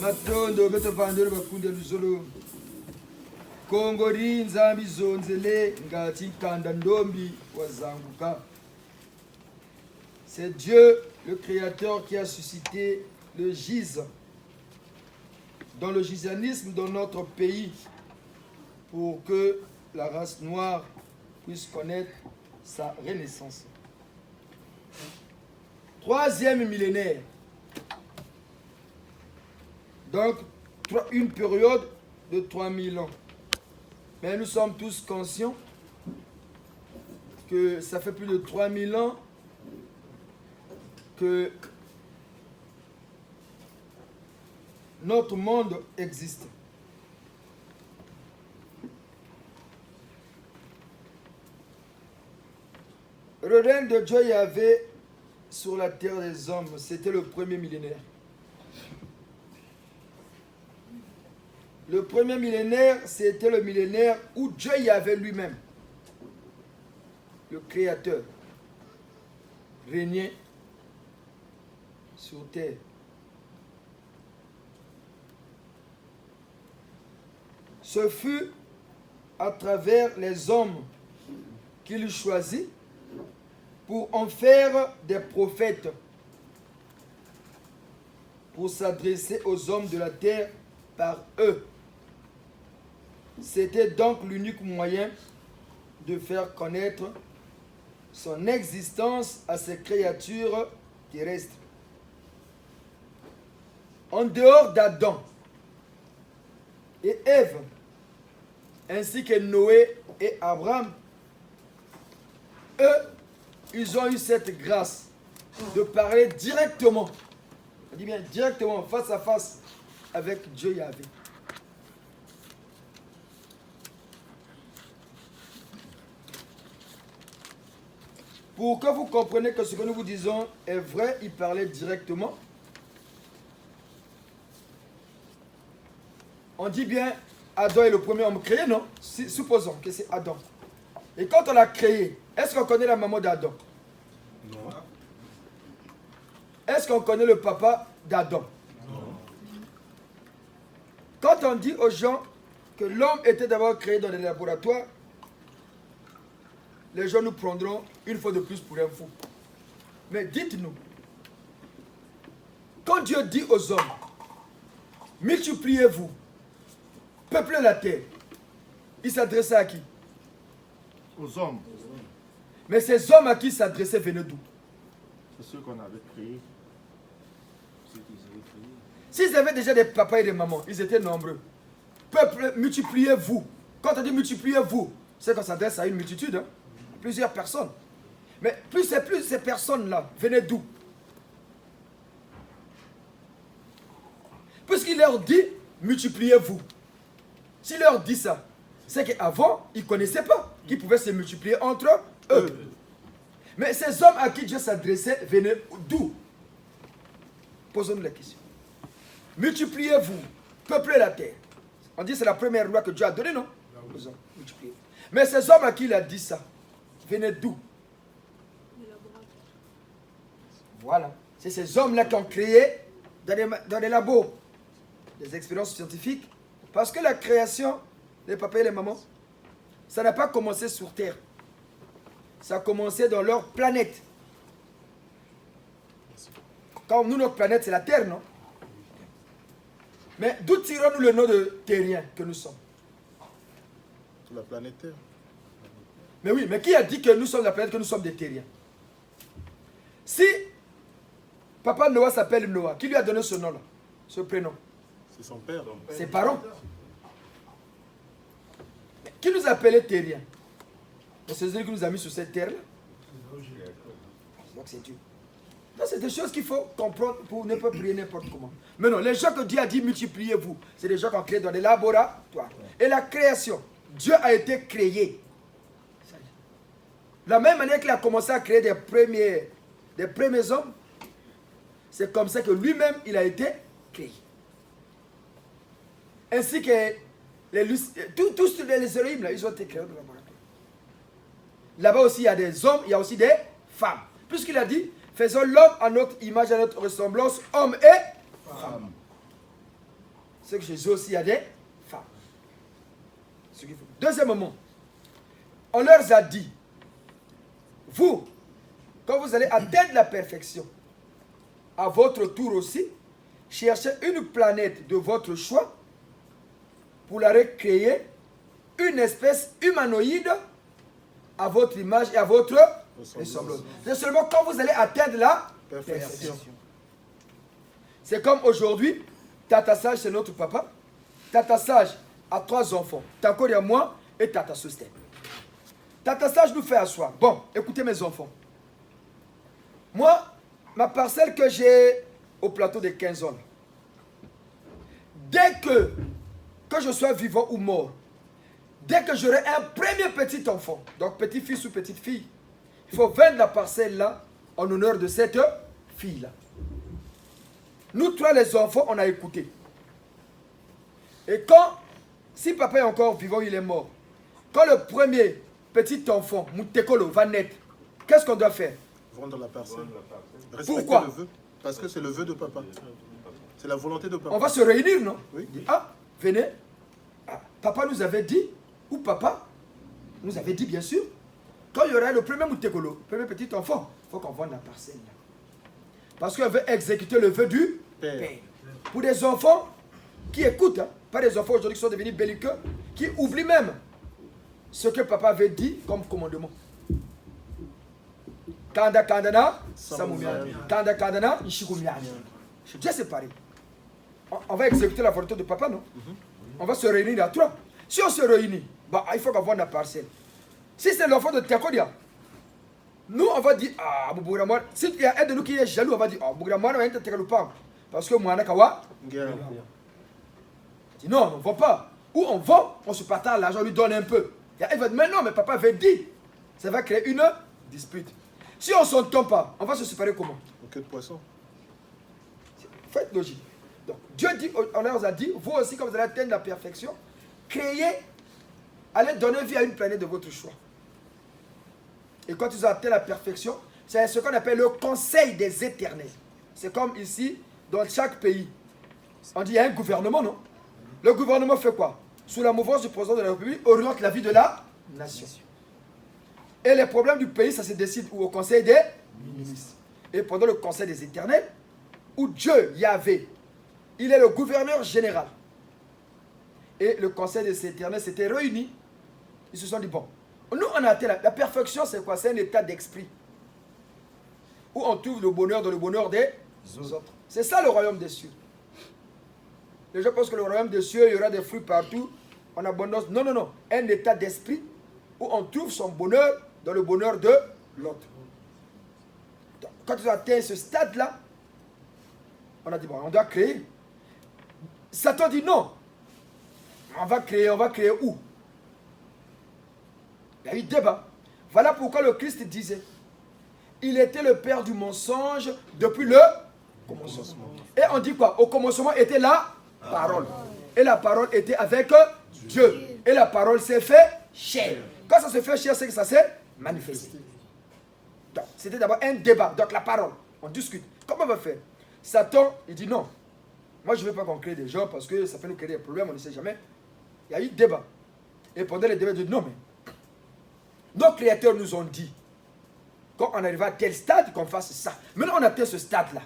S1: matondo betavandelo bakunde luzolo kongori nzambi zonzele ngati kanda ndombi wazanguka. C'est Dieu le créateur qui a suscité le gise dans le gisanisme dans notre pays pour que la race noire puisse connaître sa renaissance. Troisième millénaire. Donc, une période de 3000 ans. Mais nous sommes tous conscients que ça fait plus de 3000 ans que notre monde existe. Le règne de Dieu Yahvé sur la terre des hommes, c'était le premier millénaire. Le premier millénaire, c'était le millénaire où Dieu Yahvé lui-même, le Créateur, régnait sur terre. Ce fut à travers les hommes qu'il choisit pour en faire des prophètes, pour s'adresser aux hommes de la terre par eux. C'était donc l'unique moyen de faire connaître son existence à ces créatures terrestres. En dehors d'Adam et Ève, ainsi que Noé et Abraham, eux, ils ont eu cette grâce de parler directement, on dit bien directement, face à face avec Dieu Yahvé. Pour que vous compreniez que ce que nous vous disons est vrai, il parlait directement. On dit bien, Adam est le premier homme créé, non? Supposons que c'est Adam. Et quand on l'a créé, est-ce qu'on connaît la maman d'Adam?
S2: Non.
S1: Est-ce qu'on connaît le papa d'Adam?
S2: Non.
S1: Quand on dit aux gens que l'homme était d'abord créé dans les laboratoires, les gens nous prendront une fois de plus pour un fou. Mais dites-nous, quand Dieu dit aux hommes, multipliez-vous, peuplez la terre, il s'adressait à qui?
S2: Aux hommes.
S1: Mais ces hommes à qui il s'adressait venaient d'où?
S2: C'est ceux qu'on avait créés. Ceux qu'ils avaient créés.
S1: S'ils avaient déjà des papas et des mamans, ils étaient nombreux. Peuple, multipliez-vous. Quand on dit multipliez-vous, c'est qu'on s'adresse à une multitude, hein? Plusieurs personnes. Mais plus ces personnes-là venaient d'où? Puisqu'il leur dit multipliez-vous. S'il leur dit ça, c'est qu'avant, ils ne connaissaient pas qu'ils pouvaient se multiplier entre eux. Mais ces hommes à qui Dieu s'adressait venaient d'où? Posons-nous la question. Multipliez-vous, peuplez la terre. On dit que c'est la première loi que Dieu a donnée, non? Aux hommes, multipliez. Mais ces hommes à qui il a dit ça venaient d'où? Voilà. C'est ces hommes-là qui ont créé dans les labos des expériences scientifiques. Parce que la création, les papas et les mamans, ça n'a pas commencé sur terre. ça a commencé dans leur planète. Quand nous, notre planète, c'est la Terre, non? Mais d'où tirons-nous le nom de terriens que nous sommes?
S2: La planète Terre.
S1: Mais oui, mais qui a dit que nous sommes la planète, que nous sommes des terriens? Si Papa Noah s'appelle Noah, qui lui a donné ce nom-là, ce prénom?
S2: C'est son père.
S1: Ses parents. Mais qui nous appelait terriens? C'est Dieu qui nous a mis sur cette terre-là. Donc c'est Dieu. Donc c'est des choses qu'il faut comprendre pour ne pas prier n'importe comment. Mais non, les gens que Dieu a dit multipliez-vous, c'est des gens qui ont créé dans des laboratoires. Et la création, Dieu a été créé. De la même manière qu'il a commencé à créer des premiers hommes, c'est comme ça que lui-même, il a été créé. Ainsi que tous les Elohim, là, ils ont été créés dans le laboratoire. Là-bas aussi, il y a des hommes, il y a aussi des femmes. Puisqu'il a dit, faisons l'homme à notre image, à notre ressemblance, homme et femme. C'est que Jésus aussi, il y a des femmes. Deuxièmement, on leur a dit, vous, quand vous allez atteindre la perfection, à votre tour aussi, cherchez une planète de votre choix pour la recréer, une espèce humanoïde à votre image et à votre ressemblance. C'est seulement quand vous allez atteindre la perfection. C'est comme aujourd'hui, Tata Sage, c'est notre papa. Tata Sage a 3 enfants. Tanko et moi et Tata Sosten. Tata Sage nous fait asseoir. Bon, écoutez mes enfants. Moi, ma parcelle que j'ai au plateau de 15 ans, dès que je sois vivant ou mort, dès que j'aurai un premier petit enfant, donc petit-fils ou petite-fille, il faut vendre la parcelle-là en honneur de cette fille-là. Nous 3 les enfants, on a écouté. Et si papa est encore vivant, il est mort. Quand le premier petit enfant, Moutekolo, va naître, qu'est-ce qu'on doit faire?
S2: Vendre la parcelle.
S1: Pourquoi?
S2: Le vœu. Parce que c'est le vœu de papa. C'est la volonté de papa.
S1: On va se réunir, non?
S2: Oui.
S1: Ah, venez. Ah, papa nous avait dit, ou papa nous avait dit, bien sûr, quand il y aura le premier Moutekolo, le premier petit enfant, il faut qu'on vende la parcelle là. Parce qu'on veut exécuter le vœu du Père. Pour des enfants qui écoutent, hein, pas des enfants aujourd'hui qui sont devenus belliqueux, qui oublient même ce que papa avait dit comme commandement. Kanda Kandana, Samoumian. Kanda Kandana, Ishikumian. Dieu c'est pareil. On va exécuter la volonté de papa, non? On va se réunir à 3. Si on se réunit, bah, il faut qu'on vende la parcelle. Si c'est l'enfant de Tiakodia, nous on va dire, ah, Bougramouan, s'il y a un de nous qui est jaloux, on va dire, ah, Bougramouan, on va être pas. Parce que moi, Nakawa, dit non, on ne vend pas. Ou on vend, on se partage l'argent, on lui donne un peu. Il va dire, mais non, mais papa avait dit. Ça va créer une dispute. Si on ne s'entend pas, on va se séparer comment?
S2: En queue de poisson.
S1: Faites logique. Donc, Dieu dit, on leur a dit, vous aussi, quand vous allez atteindre la perfection, créez, allez donner vie à une planète de votre choix. Et quand ils ont atteint la perfection, c'est ce qu'on appelle le conseil des éternels. C'est comme ici, dans chaque pays. On dit, il y a un gouvernement, non? Le gouvernement fait quoi? Sous la mouvance du président de la République, oriente la vie de la nation. Et les problèmes du pays, ça se décide au conseil des ministres. Et pendant le conseil des éternels, où Dieu, Yahvé, il est le gouverneur général. Et le conseil des éternels s'était réuni. Ils se sont dit, bon, nous on a atteint la perfection, c'est quoi? C'est un état d'esprit. Où on trouve le bonheur dans le bonheur des autres. C'est ça le royaume des cieux. Les gens pensent que le royaume des cieux, il y aura des fruits partout, en abondance. Non, non, non. Un état d'esprit où on trouve son bonheur dans le bonheur de l'autre. Quand tu atteins ce stade-là, on a dit, bon, on doit créer. Satan dit non. On va créer où? Il y a eu débat. Voilà pourquoi le Christ disait, il était le père du mensonge depuis le commencement. Et on dit quoi? Au commencement était la parole. Et la parole était avec Dieu. Et la parole s'est fait chair. Quand ça se fait chair, c'est que ça s'est manifesté. Donc, c'était d'abord un débat. Donc la parole, on discute. Comment on va faire? Satan, il dit non. Moi, je ne veux pas qu'on crée des gens parce que ça peut nous créer des problèmes, on ne sait jamais. Il y a eu débat. Et pendant les débats, il dit non, mais nos créateurs nous ont dit quand on arrive à tel stade, qu'on fasse ça. Maintenant, on atteint ce stade-là.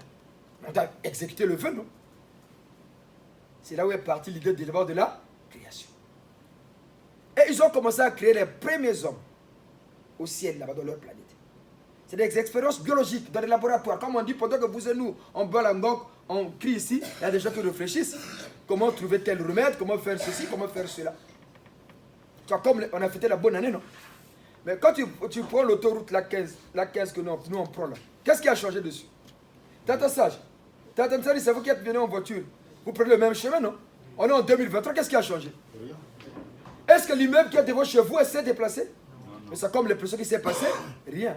S1: On doit exécuter le vœu, non? C'est là où est partie l'idée d'abord de la création. Et ils ont commencé à créer les premiers hommes au ciel, là-bas, dans leur planète. C'est des expériences biologiques dans les laboratoires. Comme on dit, pendant que vous et nous, on boit la ngok, on crie ici, il y a des gens qui réfléchissent. Comment trouver tel remède, comment faire ceci, comment faire cela. Comme on a fêté la bonne année, non? Mais quand tu prends l'autoroute, la 15 que nous on prend là, qu'est-ce qui a changé dessus? Tata Sage, Tata Sage, c'est vous qui êtes venu en voiture. Vous prenez le même chemin, non? On est en 2023, qu'est-ce qui a changé? Est-ce que l'immeuble qui est devant chez vous s'est déplacé? Mais c'est comme l'impression qui s'est passé? Rien.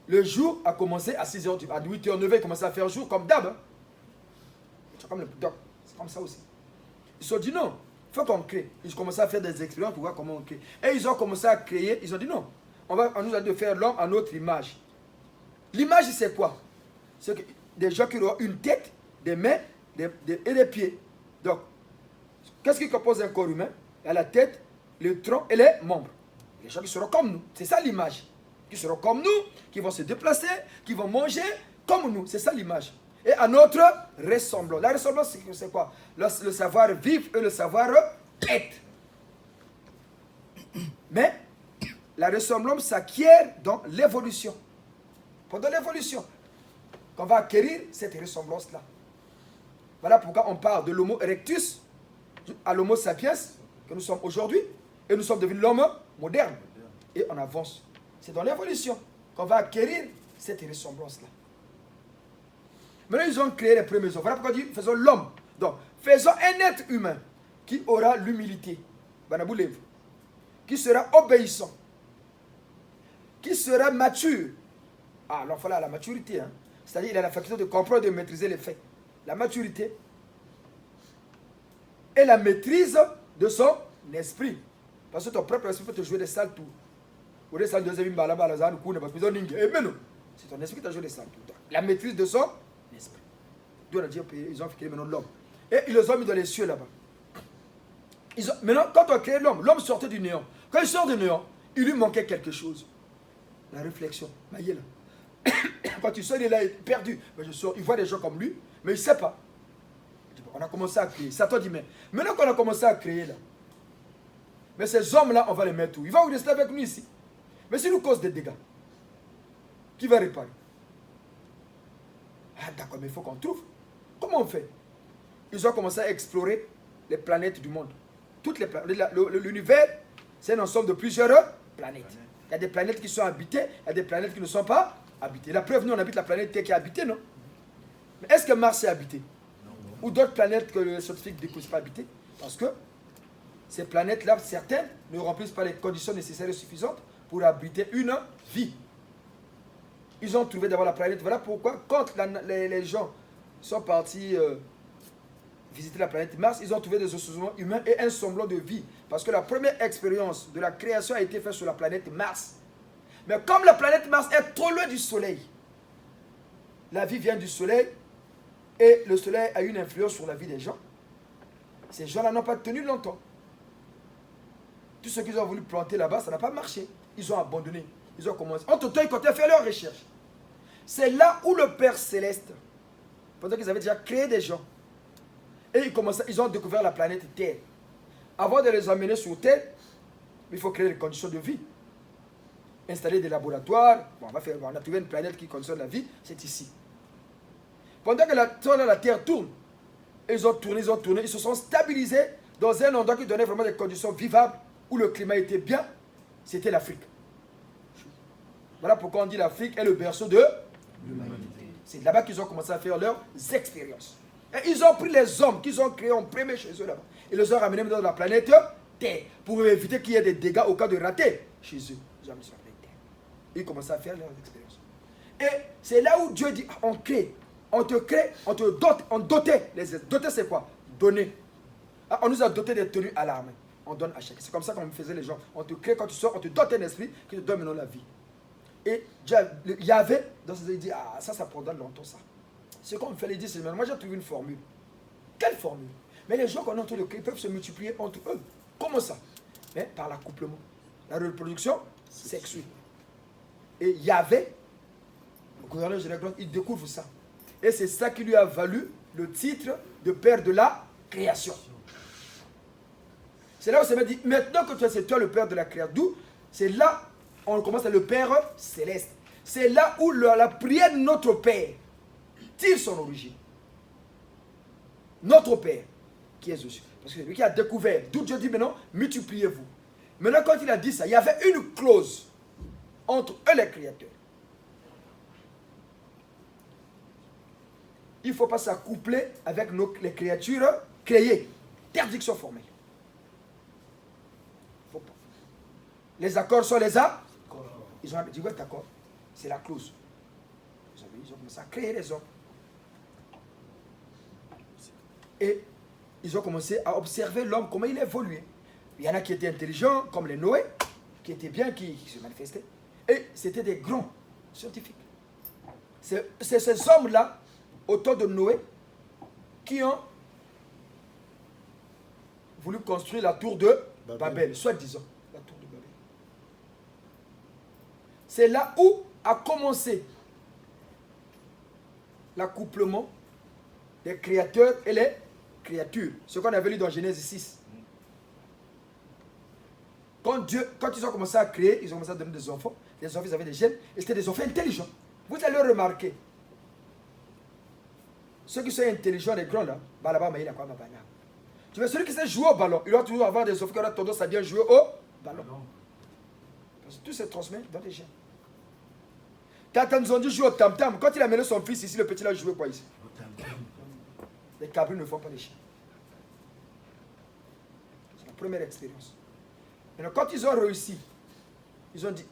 S1: Le jour a commencé à 6h, à 8h, 9h, il commençait à faire jour comme d'hab. Hein? C'est comme ça aussi. Ils se sont dit non, il faut qu'on crée. Ils ont commencé à faire des expériences pour voir comment on crée. Et ils ont commencé à créer, ils ont dit non, on nous a dit de faire l'homme à notre image. L'image c'est quoi? C'est que des gens qui auront une tête, des mains et des pieds. Donc, qu'est-ce qui compose un corps humain? Il y a la tête, le tronc et les membres. Les gens qui seront comme nous. C'est ça l'image. Qui seront comme nous, qui vont se déplacer, qui vont manger comme nous. C'est ça l'image. Et à notre ressemblance. La ressemblance, c'est quoi? Le savoir vivre et le savoir être. Mais la ressemblance s'acquiert dans l'évolution. Pendant l'évolution, qu'on va acquérir cette ressemblance-là. Voilà pourquoi on parle de l'homo erectus à l'homo sapiens que nous sommes aujourd'hui. Et nous sommes devenus l'homme moderne. Et on avance. C'est dans l'évolution qu'on va acquérir cette ressemblance-là. Maintenant, ils ont créé les premiers hommes. Voilà pourquoi on dit, faisons l'homme. Donc, faisons un être humain qui aura l'humilité, qui sera obéissant, qui sera mature. Ah, alors voilà la maturité. Hein. C'est-à-dire, il a la faculté de comprendre et de maîtriser les faits. La maturité et la maîtrise de son esprit. Parce que ton propre esprit peut te jouer des sales tours. C'est ton esprit qui t'a joué des sales tours. La maîtrise de son esprit. Dieu a dit, ils ont créé maintenant l'homme. Et ils les ont mis dans les cieux là-bas. Maintenant, quand on a créé l'homme, l'homme sortait du néant. Quand il sort du néant, il lui manquait quelque chose. La réflexion. Quand il sort, il est là, il est perdu. Il voit des gens comme lui, mais il ne sait pas. On a commencé à créer. Satan dit, mais maintenant qu'on a commencé à créer là, mais ces hommes-là, on va les mettre où? Ils vont rester avec nous ici. Mais si nous causent des dégâts, qui va réparer? Ah d'accord, mais il faut qu'on trouve. Comment on fait? Ils ont commencé à explorer les planètes du monde. Toutes les planètes. L'univers, c'est un ensemble de plusieurs planètes. Il y a des planètes qui sont habitées, il y a des planètes qui ne sont pas habitées. La preuve, nous, on habite la planète Terre qui est habitée, non? Mais est-ce que Mars est habité? Ou d'autres planètes que les scientifiques ne découvrent pas habitées? Parce que ces planètes-là, certaines, ne remplissent pas les conditions nécessaires et suffisantes pour habiter une vie. Ils ont trouvé d'abord la planète. Voilà pourquoi, quand les gens sont partis visiter la planète Mars, ils ont trouvé des ossements humains et un semblant de vie. Parce que la première expérience de la création a été faite sur la planète Mars. Mais comme la planète Mars est trop loin du Soleil, la vie vient du Soleil et le Soleil a une influence sur la vie des gens. Ces gens-là n'ont pas tenu longtemps. Tout ce qu'ils ont voulu planter là-bas, ça n'a pas marché. Ils ont abandonné. Ils ont commencé. Entre-temps, ils continuent à faire leurs recherches. C'est là où le Père Céleste, pendant qu'ils avaient déjà créé des gens, et ils ont découvert la planète Terre. Avant de les emmener sur Terre, il faut créer des conditions de vie. Installer des laboratoires. Bon, on a trouvé une planète qui conditionne la vie, c'est ici. Pendant que la Terre tourne, ils ont tourné, ils se sont stabilisés dans un endroit qui donnait vraiment des conditions vivables, où le climat était bien, c'était l'Afrique. Voilà pourquoi on dit l'Afrique est le berceau de l'humanité. C'est là-bas qu'ils ont commencé à faire leurs expériences. Et ils ont pris les hommes qu'ils ont créés en premier chez eux là-bas. Ils les ont ramenés dans la planète Terre pour éviter qu'il y ait des dégâts au cas de rater chez eux. Ils ont mis sur la planète Terre. Ils commencent à faire leurs expériences. Et c'est là où Dieu dit, on crée, on te crée, on te dote, on dotait. Doter c'est quoi? Donner. On nous a doté des tenues à l'armée. On donne à chacun. C'est comme ça qu'on faisait les gens. On te crée quand tu sors, on te dote un esprit qui te donne maintenant la vie. Et il y avait, dans ce il dit, ah ça prendra longtemps ça. Ce qu'on fait, il dit, c'est moi j'ai trouvé une formule. Quelle formule? Mais les gens qu'on entend le créer peuvent se multiplier entre eux. Comment ça? Mais par l'accouplement. La reproduction sexuelle. Et Yahvé, le gouverneur général, il découvre ça. Et c'est ça qui lui a valu le titre de père de la création. C'est là où ça m'a dit, maintenant que c'est toi le père de la création, d'où c'est là on commence à le Père céleste. C'est là où la prière de notre Père tire son origine. Notre Père, qui est Jésus. Parce que c'est lui qui a découvert, d'où Dieu dit maintenant, multipliez-vous. Maintenant, quand il a dit ça, il y avait une clause entre eux, les créateurs. Il ne faut pas s'accoupler avec les créatures créées. Interdiction formelle. Faut pas. Les accords sont les accords. Ils ont dit, ouais, d'accord, c'est la clause. Ils ont commencé à créer les hommes. Et ils ont commencé à observer l'homme, comment il évoluait. Il y en a qui étaient intelligents, comme les Noé, qui étaient bien, qui se manifestaient. Et c'était des grands scientifiques. C'est ces hommes-là, autour de Noé, qui ont voulu construire la tour de Babel, soi-disant, la tour de Babel. C'est là où a commencé l'accouplement des créateurs et les créatures. Ce qu'on avait lu dans Genèse 6. Quand ils ont commencé à créer, ils ont commencé à donner des enfants. Les enfants, ils avaient des gènes, et c'était des enfants intelligents. Vous allez remarquer, ceux qui sont intelligents, les grands là, tu vois, celui qui sait jouer au ballon, il doit toujours avoir des enfants qui ont tendance à bien jouer au ballon. Parce que tout se transmet dans les gènes. Tata nous ont dit jouer au tam-tam. Quand il a mené son fils ici, le petit là joué quoi ici? Les cabris ne font pas les chiens. C'est la première expérience. Maintenant, quand ils ont réussi, ils ont dit,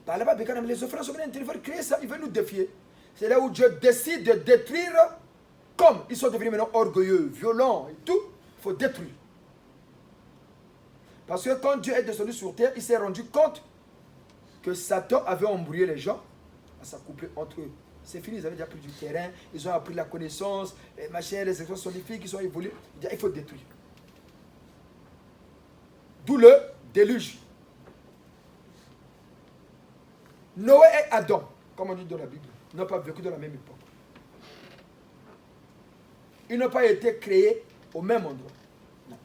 S1: ah, là-bas, les enfants sont bien intelligents, ils veulent créer ça, ils veulent nous défier. C'est là où Dieu décide de détruire, comme ils sont devenus maintenant orgueilleux, violents et tout, il faut détruire. Parce que quand Dieu est descendu sur terre, il s'est rendu compte que Satan avait embrouillé les gens à s'accoupler entre eux. C'est fini, ils avaient déjà pris du terrain, ils ont appris la connaissance, les machins, les expériences scientifiques, ils sont évolués. Il faut détruire. D'où le déluge. Noé et Adam, comme on dit dans la Bible, n'ont pas vécu dans la même époque. Ils n'ont pas été créés au même endroit. Non.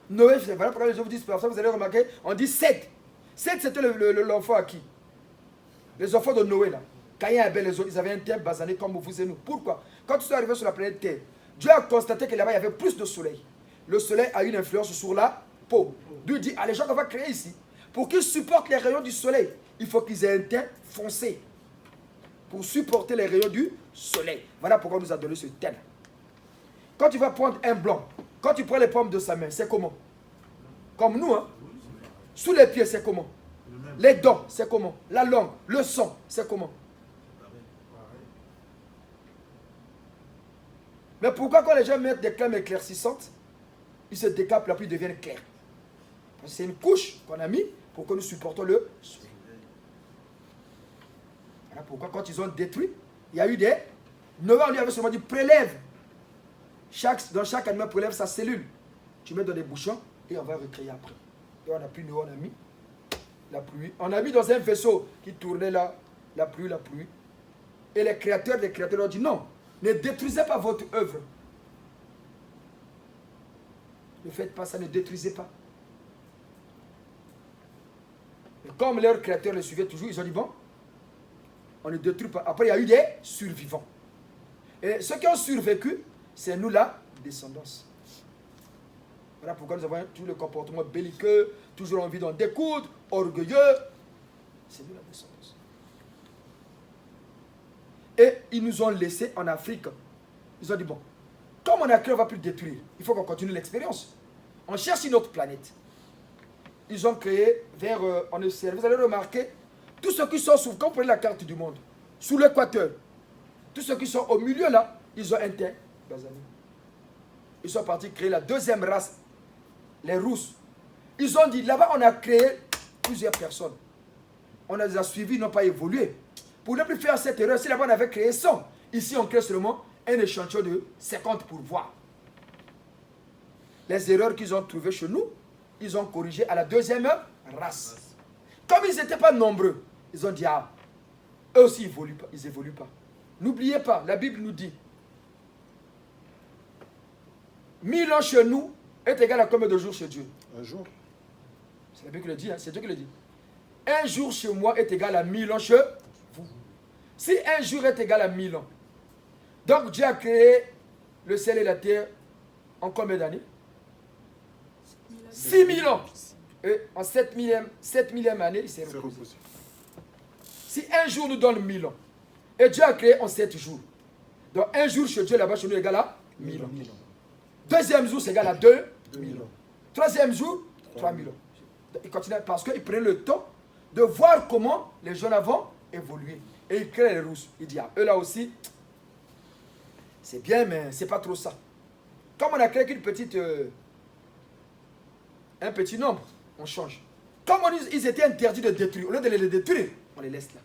S1: Noé, c'est voilà pourquoi je vous dis, pour ça vous allez remarquer, on dit Seth. Seth, c'était l'enfant à qui? Les enfants de Noé, là. Caïn et Abel, les autres, ils avaient un terre basané comme vous et nous. Pourquoi? Quand ils sont arrivés sur la planète Terre, Dieu a constaté que là-bas, il y avait plus de soleil. Le soleil a une influence sur la peau. Dieu dit, les gens qu'on va créer ici, pour qu'ils supportent les rayons du soleil, il faut qu'ils aient un teint foncé. Pour supporter les rayons du soleil. Voilà pourquoi on nous a donné ce teint. Quand tu vas prendre un blanc, quand tu prends les pommes de sa main, c'est comment? Comme nous, hein? Sous les pieds, c'est comment? Les dents, c'est comment? La langue, le sang, c'est comment? Mais pourquoi quand les gens mettent des crèmes éclaircissantes, ils se décapent, la pluie devient claire? Parce que c'est une couche qu'on a mis pour que nous supportons le soleil. Voilà pourquoi quand ils ont détruit, il y a eu des... Noé, on lui avait seulement dit, prélève. Dans chaque animal, prélève sa cellule. Tu mets dans des bouchons et on va recréer après. Et on a pris Noé, on a mis la pluie. On a mis dans un vaisseau qui tournait là, la pluie. Et les créateurs ont dit non, ne détruisez pas votre œuvre. Ne faites pas ça, ne détruisez pas. Et comme leurs créateurs les suivaient toujours, ils ont dit bon, on ne détruit pas. Après, il y a eu des survivants. Et ceux qui ont survécu, c'est nous la descendance. Voilà pourquoi nous avons tout le comportement belliqueux, toujours envie d'en découdre, orgueilleux. C'est nous la descendance. Et ils nous ont laissés en Afrique. Ils ont dit, bon, comme on a créé, on ne va plus détruire. Il faut qu'on continue l'expérience. On cherche une autre planète. Ils ont créé vers en ECL. Vous allez remarquer, tous ceux qui sont sous, quand vous prenez la carte du monde, sous l'équateur, tous ceux qui sont au milieu là, ils ont inter. Ils sont partis créer la deuxième race, les Rousses. Ils ont dit, là-bas on a créé plusieurs personnes. On les a suivis, ils n'ont pas évolué. Pour ne plus faire cette erreur, si là-bas on avait créé 100, ici on crée seulement un échantillon de 50 pour voir. Les erreurs qu'ils ont trouvées chez nous, ils ont corrigé à la deuxième race. Comme ils n'étaient pas nombreux, ils ont dit, ah, eux aussi, ils évoluent pas. N'oubliez pas, la Bible nous dit, 1000 ans chez nous est égal à combien de jours chez Dieu?
S2: Un jour.
S1: C'est la Bible qui le dit, hein? C'est Dieu qui le dit. Un jour chez moi est égal à 1000 ans chez vous. Si un jour est égal à 1000 ans, donc Dieu a créé le ciel et la terre en combien d'années? 6000 ans. Et en 7 millième année, il s'est reposé. Si un jour nous donne 1000 ans, et Dieu a créé en 7 jours, donc un jour chez Dieu là-bas, chez nous, est égal à 1000 ans. Deuxième jour, c'est égal à 2000 ans. Troisième jour, 3000 ans. Il continue parce qu'il prenait le temps de voir comment les jeunes avant évoluaient. Et il crée les rousses. Il dit, ah, eux là aussi, c'est bien, mais c'est pas trop ça. Comme on a créé qu'une petite, un petit nombre, on change. Comme ils étaient interdits de détruire, au lieu de les détruire, on les laisse là.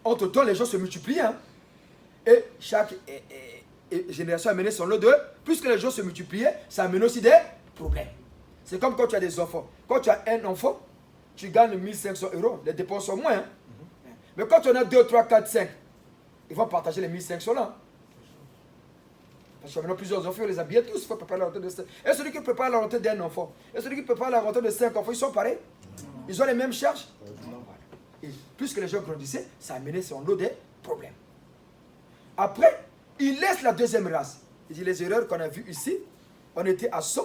S1: Entre-temps, les gens se multiplient. Hein? Et chaque génération a mené son lot de... Puisque les gens se multipliaient, ça amène aussi des problèmes. C'est comme quand tu as des enfants. Quand tu as un enfant, tu gagnes 1500 €. Les dépenses sont moins. Hein? Mais quand tu en as 2, 3, 4, 5, ils vont partager les 1500 là. Parce que maintenant plusieurs enfants, on les habille tous. Il faut préparer la rentrée de 5. Et celui qui prépare la rentrée d'un enfant, et celui qui prépare la rentrée de 5 enfants, ils sont pareils. Ils ont les mêmes charges. Et puisque les gens grandissaient, ça a amené son lot de problèmes. Après, il laisse la deuxième race. Il dit les erreurs qu'on a vues ici, on était à 100,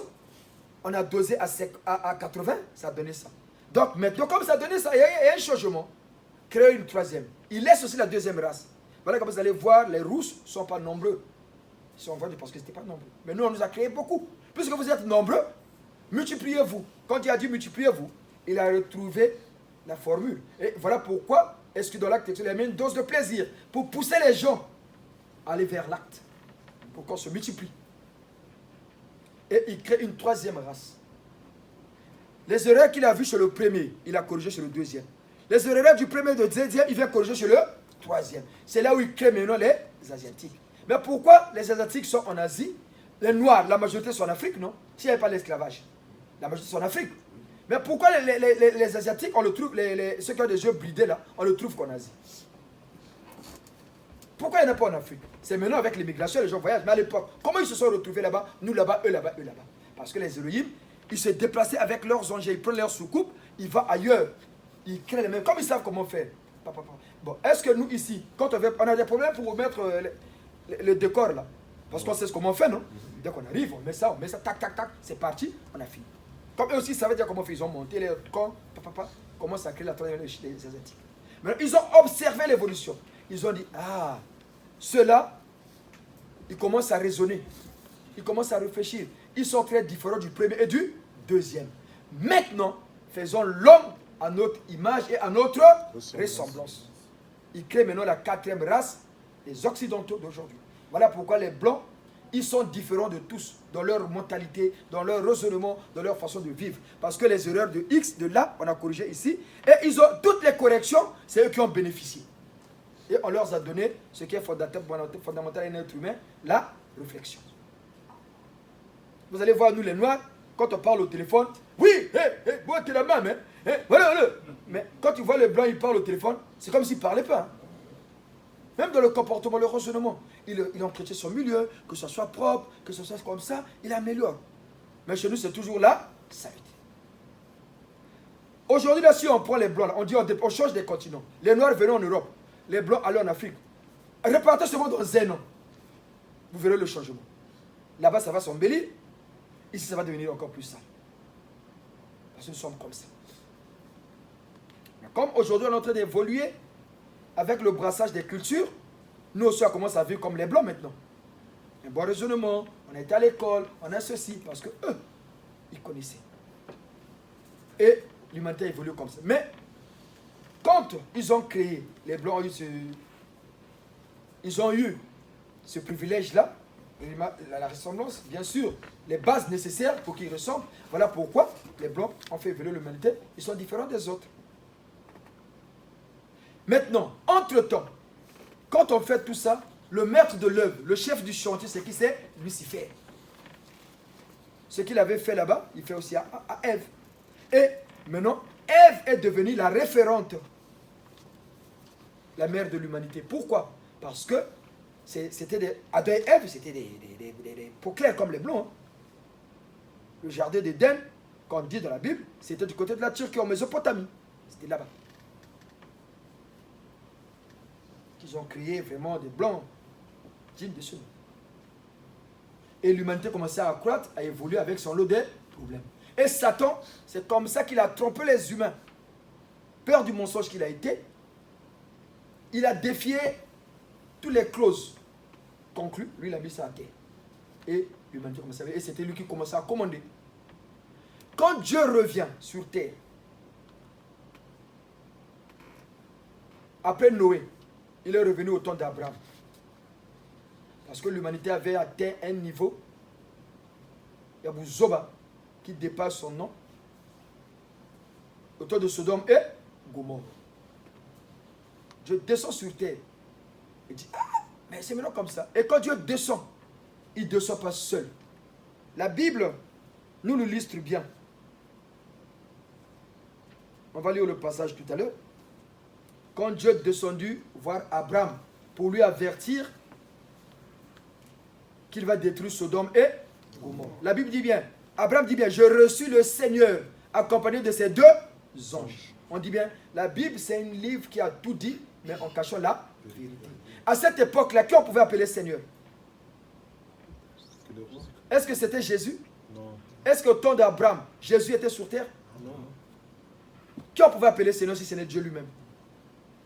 S1: on a dosé à 80, ça a donné ça. Donc maintenant, comme ça a donné ça, il y a un changement. Créer une troisième. Il laisse aussi la deuxième race. Voilà, comme vous allez voir, les rousses ne sont pas nombreux. Ils sont vendus parce qu'ils n'étaient pas nombreux. Mais nous, on nous a créé beaucoup. Puisque vous êtes nombreux, multipliez-vous. Quand il a dit multipliez-vous, il a retrouvé la formule. Et voilà pourquoi est-ce que dans l'acte textuel, il y a mis une dose de plaisir pour pousser les gens à aller vers l'acte, pour qu'on se multiplie. Et il crée une troisième race. Les erreurs qu'il a vues chez le premier, il a corrigé chez le deuxième. Les erreurs du premier et du deuxième, il vient corriger chez le troisième. C'est là où il crée maintenant les Asiatiques. Mais pourquoi les Asiatiques sont en Asie? Les Noirs, la majorité sont en Afrique, non? S'il n'y avait pas l'esclavage, la majorité sont en Afrique. Mais pourquoi les Asiatiques, on le trouve, ceux qui ont des yeux bridés là, on le trouve qu'en Asie? Pourquoi il n'y en a pas en Afrique? C'est maintenant avec l'immigration, les gens voyagent. Mais à l'époque, comment ils se sont retrouvés là-bas? Nous là-bas, eux là-bas, eux là-bas. Parce que les Elohim, ils se déplaçaient avec leurs engins, ils prennent leurs soucoupes, ils vont ailleurs. Ils créent les mêmes, comme ils savent comment faire. Bon, est-ce que nous ici, quand on a des problèmes pour mettre le décor là? Parce qu'on sait comment on fait, non? Dès qu'on arrive, on met ça, tac, tac, tac, c'est parti, on a fini. Comme eux aussi savaient dire comment faire, ils ont monté les camps, comment ça crée la troisième des Asiatiques. Mais ils ont observé l'évolution. Ils ont dit, ah, ceux-là, ils commencent à raisonner. Ils commencent à réfléchir. Ils sont très différents du premier et du deuxième. Maintenant, faisons l'homme à notre image et à notre ressemblance. Ils créent maintenant la quatrième race, les Occidentaux d'aujourd'hui. Voilà pourquoi les Blancs, ils sont différents de tous, dans leur mentalité, dans leur raisonnement, dans leur façon de vivre. Parce que les erreurs de X, de là, on a corrigé ici, et ils ont toutes les corrections, c'est eux qui ont bénéficié. Et on leur a donné ce qui est fondamental à un être humain, la réflexion. Vous allez voir, nous les Noirs, quand on parle au téléphone, oui, bon, t'es la même, hein, voilà. Mais quand tu vois les Blancs, ils parlent au téléphone, c'est comme s'ils ne parlaient pas. Hein. Même dans le comportement, le raisonnement, il entretient son milieu, que ce soit propre, que ce soit comme ça, il améliore. Mais chez nous, c'est toujours là, ça vite. Aujourd'hui, là, si on prend les Blancs, on dit on change des continents. Les Noirs venaient en Europe, les Blancs allaient en Afrique. Repartez seulement dans un an. Vous verrez le changement. Là-bas, ça va s'embellir. Ici, ça va devenir encore plus sale. Parce que nous sommes comme ça. Mais comme aujourd'hui, on est en train d'évoluer avec le brassage des cultures, nous aussi, on commence à vivre comme les Blancs maintenant. Un bon raisonnement, on a été à l'école, on a ceci, parce que eux, ils connaissaient. Et l'humanité évolue comme ça. Mais quand ils ont créé, les Blancs ils ont eu ce privilège-là, la ressemblance, bien sûr, les bases nécessaires pour qu'ils ressemblent. Voilà pourquoi les Blancs ont fait évoluer l'humanité. Ils sont différents des autres. Maintenant, entre-temps, quand on fait tout ça, le maître de l'œuvre, le chef du chantier, c'est qui? C'est Lucifer. Ce qu'il avait fait là-bas, il fait aussi à Ève. Et maintenant, Ève est devenue la référente, la mère de l'humanité. Pourquoi? Parce que Adam et Ève, c'était des peaux claires comme les blancs. Hein. Le jardin d'Éden, quand on dit dans la Bible, c'était du côté de la Turquie, en Mésopotamie. C'était là-bas. Ils ont créé vraiment des blancs dignes de ce nom. Et l'humanité commençait à croître, à évoluer avec son lot de problèmes. Et Satan, c'est comme ça qu'il a trompé les humains. Peur du mensonge qu'il a été, il a défié toutes les clauses conclues. Lui, il a mis ça à terre. Et l'humanité commençait à... Et c'était lui qui commençait à commander. Quand Dieu revient sur terre, après Noé, il est revenu au temps d'Abraham. Parce que l'humanité avait atteint un niveau, Yabouzoba, qui dépasse son nom, au temps de Sodome et Gomorrhe. Dieu descend sur terre et dit, ah, mais c'est maintenant comme ça. Et quand Dieu descend, il ne descend pas seul. La Bible nous l'illustre bien. On va lire le passage tout à l'heure. Quand Dieu est descendu voir Abraham pour lui avertir qu'il va détruire Sodome et Gomorrhe. La Bible dit bien, Abraham dit bien, je reçus le Seigneur accompagné de ses 2 anges. On dit bien, la Bible c'est un livre qui a tout dit, mais en cachant la vérité. À cette époque-là, qui on pouvait appeler Seigneur? Est-ce que c'était Jésus?
S2: Non.
S1: Est-ce qu'au temps d'Abraham, Jésus était sur terre?
S2: Non.
S1: Qui on pouvait appeler Seigneur si ce n'est Dieu lui-même?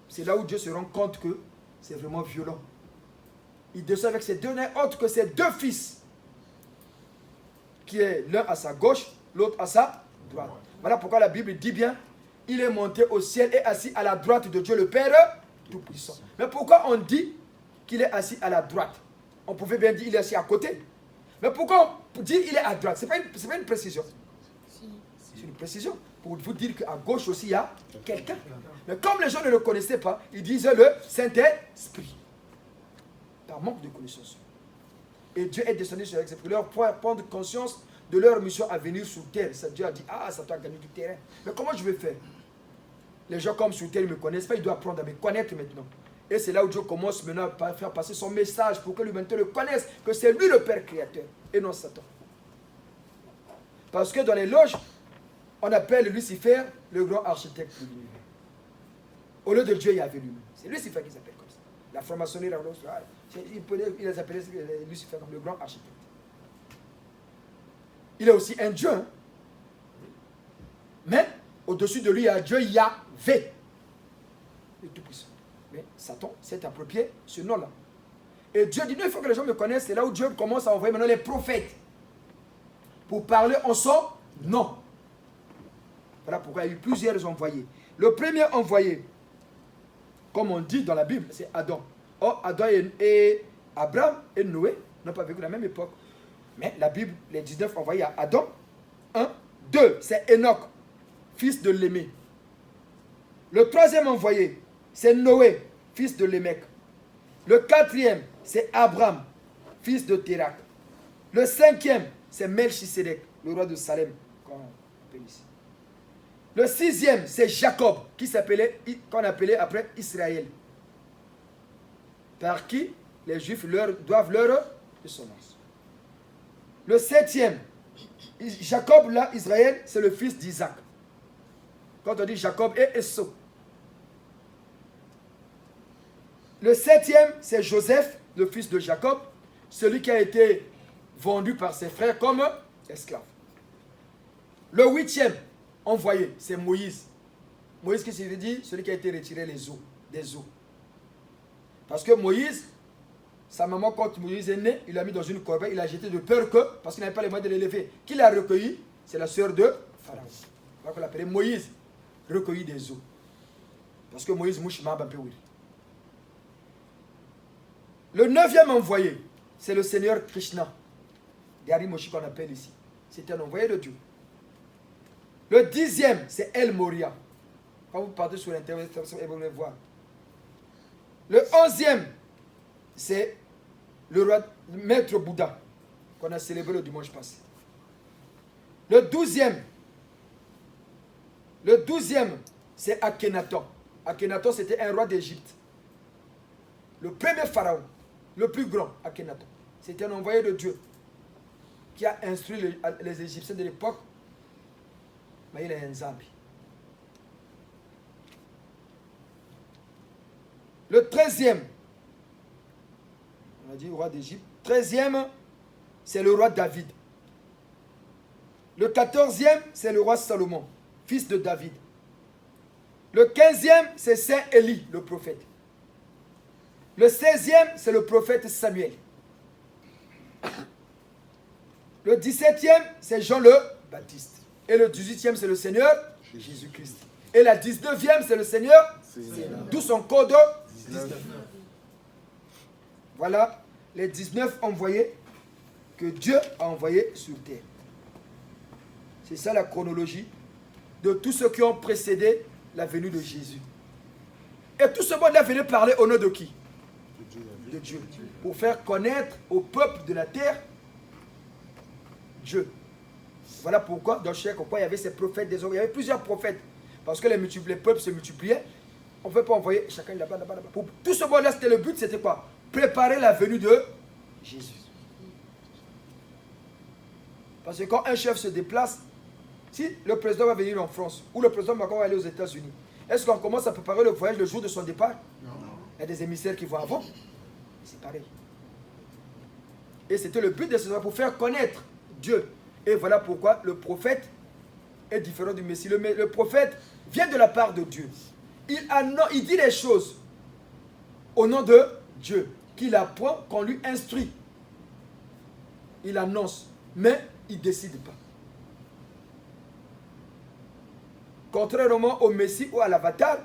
S1: C'est là où Dieu se rend compte que c'est vraiment violent. Il descend avec ses 2 nains autres que ses 2 fils. Qui est l'un à sa gauche, l'autre à sa droite. Voilà pourquoi la Bible dit bien, il est monté au ciel et assis à la droite de Dieu le Père Tout-Puissant. Mais pourquoi on dit qu'il est assis à la droite? On pouvait bien dire qu'il est assis à côté. Mais pourquoi on dit qu'il est à droite? Ce n'est pas une précision. C'est une précision. Pour vous dire qu'à gauche aussi, il y a quelqu'un. Mais comme les gens ne le connaissaient pas, ils disaient le Saint-Esprit. Par manque de connaissance. Et Dieu est descendu sur les pour leur prendre conscience de leur mission à venir sur terre. Ça, Dieu a dit, ah, ça doit gagner du terrain. Mais comment je vais faire? Les gens comme sur terre, ils ne me connaissent pas, ils doivent apprendre à me connaître maintenant. Et c'est là où Dieu commence maintenant à faire passer son message pour que l'humanité le connaisse, que c'est lui le Père créateur, et non Satan. Parce que dans les loges, on appelle Lucifer le grand architecte de l'univers. Au lieu de Dieu, il y avait lui-même. C'est Lucifer qui s'appelle comme ça. La franc-maçonnerie, il les appelait Lucifer comme le grand architecte. Il est aussi un Dieu. Hein? Mais au-dessus de lui, il y a Dieu Yahvé. Le Tout-Puissant. Mais Satan s'est approprié ce nom-là. Et Dieu dit, non, il faut que les gens me connaissent. C'est là où Dieu commence à envoyer maintenant les prophètes. Pour parler en son nom. Voilà pourquoi il y a eu plusieurs envoyés. Le premier envoyé, comme on dit dans la Bible, c'est Adam. Or, Adam et Abraham et Noé n'ont pas vécu la même époque. Mais la Bible, les 19 envoyés à Adam, 1, 2, c'est Enoch, fils de Lémé. Le troisième envoyé, c'est Noé, fils de Lémec. Le quatrième, c'est Abraham, fils de Térak. Le cinquième, c'est Melchisédek, le roi de Salem, qu'on appelle ici. Le sixième, c'est Jacob, qu'on appelait après Israël. Par qui les Juifs doivent leur descendance. Le septième, Jacob, là, Israël, c'est le fils d'Isaac. Quand on dit Jacob et Esau. Le septième, c'est Joseph, le fils de Jacob, celui qui a été vendu par ses frères comme esclave. Le huitième envoyé, c'est Moïse. Moïse, qu'est-ce qu'il veut dire? Celui qui a été retiré des eaux. Parce que Moïse, sa maman, quand Moïse est né, il l'a mis dans une corbeille, il l'a jeté de peur que, parce qu'il n'avait pas les moyens de l'élever. Qui l'a recueilli? C'est la sœur de Pharaon. On va l'appeler Moïse, recueilli des eaux. Parce que Moïse mouche m'a un peu. Le neuvième envoyé, c'est le Seigneur Krishna. Gary Moshi qu'on appelle ici. C'est un envoyé de Dieu. Le dixième, c'est El Moria. Quand vous partez sur Internet, vous allez voir. Le onzième, c'est le maître Bouddha, qu'on a célébré le dimanche passé. Le douzième, Le 12e, c'est Akhenaton. Akhenaton, c'était un roi d'Égypte. Le premier pharaon, le plus grand, Akhenaton. C'était un envoyé de Dieu qui a instruit les Égyptiens de l'époque. Mais il est un Zambi. Le 13e, on a dit roi d'Égypte. 13e, c'est le roi David. Le 14e, c'est le roi Salomon, fils de David. Le 15e, c'est Saint Élie, le prophète. Le 16e, c'est le prophète Samuel. Le 17e, c'est Jean le Baptiste. Et le 18e, c'est le Seigneur Jésus-Christ. Et la 19e, c'est le Seigneur. D'où son code 19. Voilà les 19 envoyés que Dieu a envoyés sur terre. C'est ça la chronologie de tous ceux qui ont précédé la venue de Jésus. Et tout ce monde est venu parler au nom de qui? De Dieu. Pour faire connaître au peuple de la terre Dieu. Voilà pourquoi dans chaque coin il y avait ces prophètes des hommes. Il y avait plusieurs prophètes. Parce que les peuples se multipliaient. On ne peut pas envoyer chacun là-bas, là-bas, là-bas. Pour tout ce monde-là, c'était le but, c'était quoi? Préparer la venue de Jésus. Parce que quand un chef se déplace, si le président va venir en France, ou le président Macron va aller aux États-Unis, est-ce qu'on commence à préparer le voyage le jour de son départ? Non. Il y a des émissaires qui vont avant. C'est pareil. Et c'était le but de ce pour faire connaître Dieu. Et voilà pourquoi le prophète est différent du Messie. Le prophète vient de la part de Dieu. Il dit les choses au nom de Dieu, qu'il apprend, qu'on lui instruit. Il annonce, mais il ne décide pas. Contrairement au Messie ou à l'Avatar,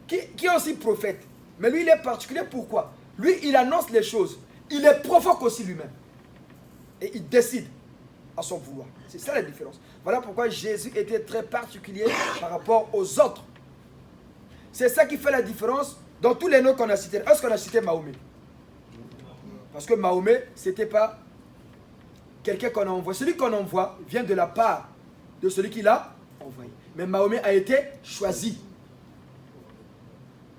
S1: qui est aussi prophète. Mais lui, il est particulier. Pourquoi? Lui, il annonce les choses. Il les provoque aussi lui-même. Et il décide à son vouloir. C'est ça la différence. Voilà pourquoi Jésus était très particulier par rapport aux autres. C'est ça qui fait la différence dans tous les noms qu'on a cités. Est-ce qu'on a cité Mahomet? Parce que Mahomet, ce n'était pas quelqu'un qu'on envoie. Celui qu'on envoie vient de la part de celui qui l'a envoyé. Mais Mahomet a été choisi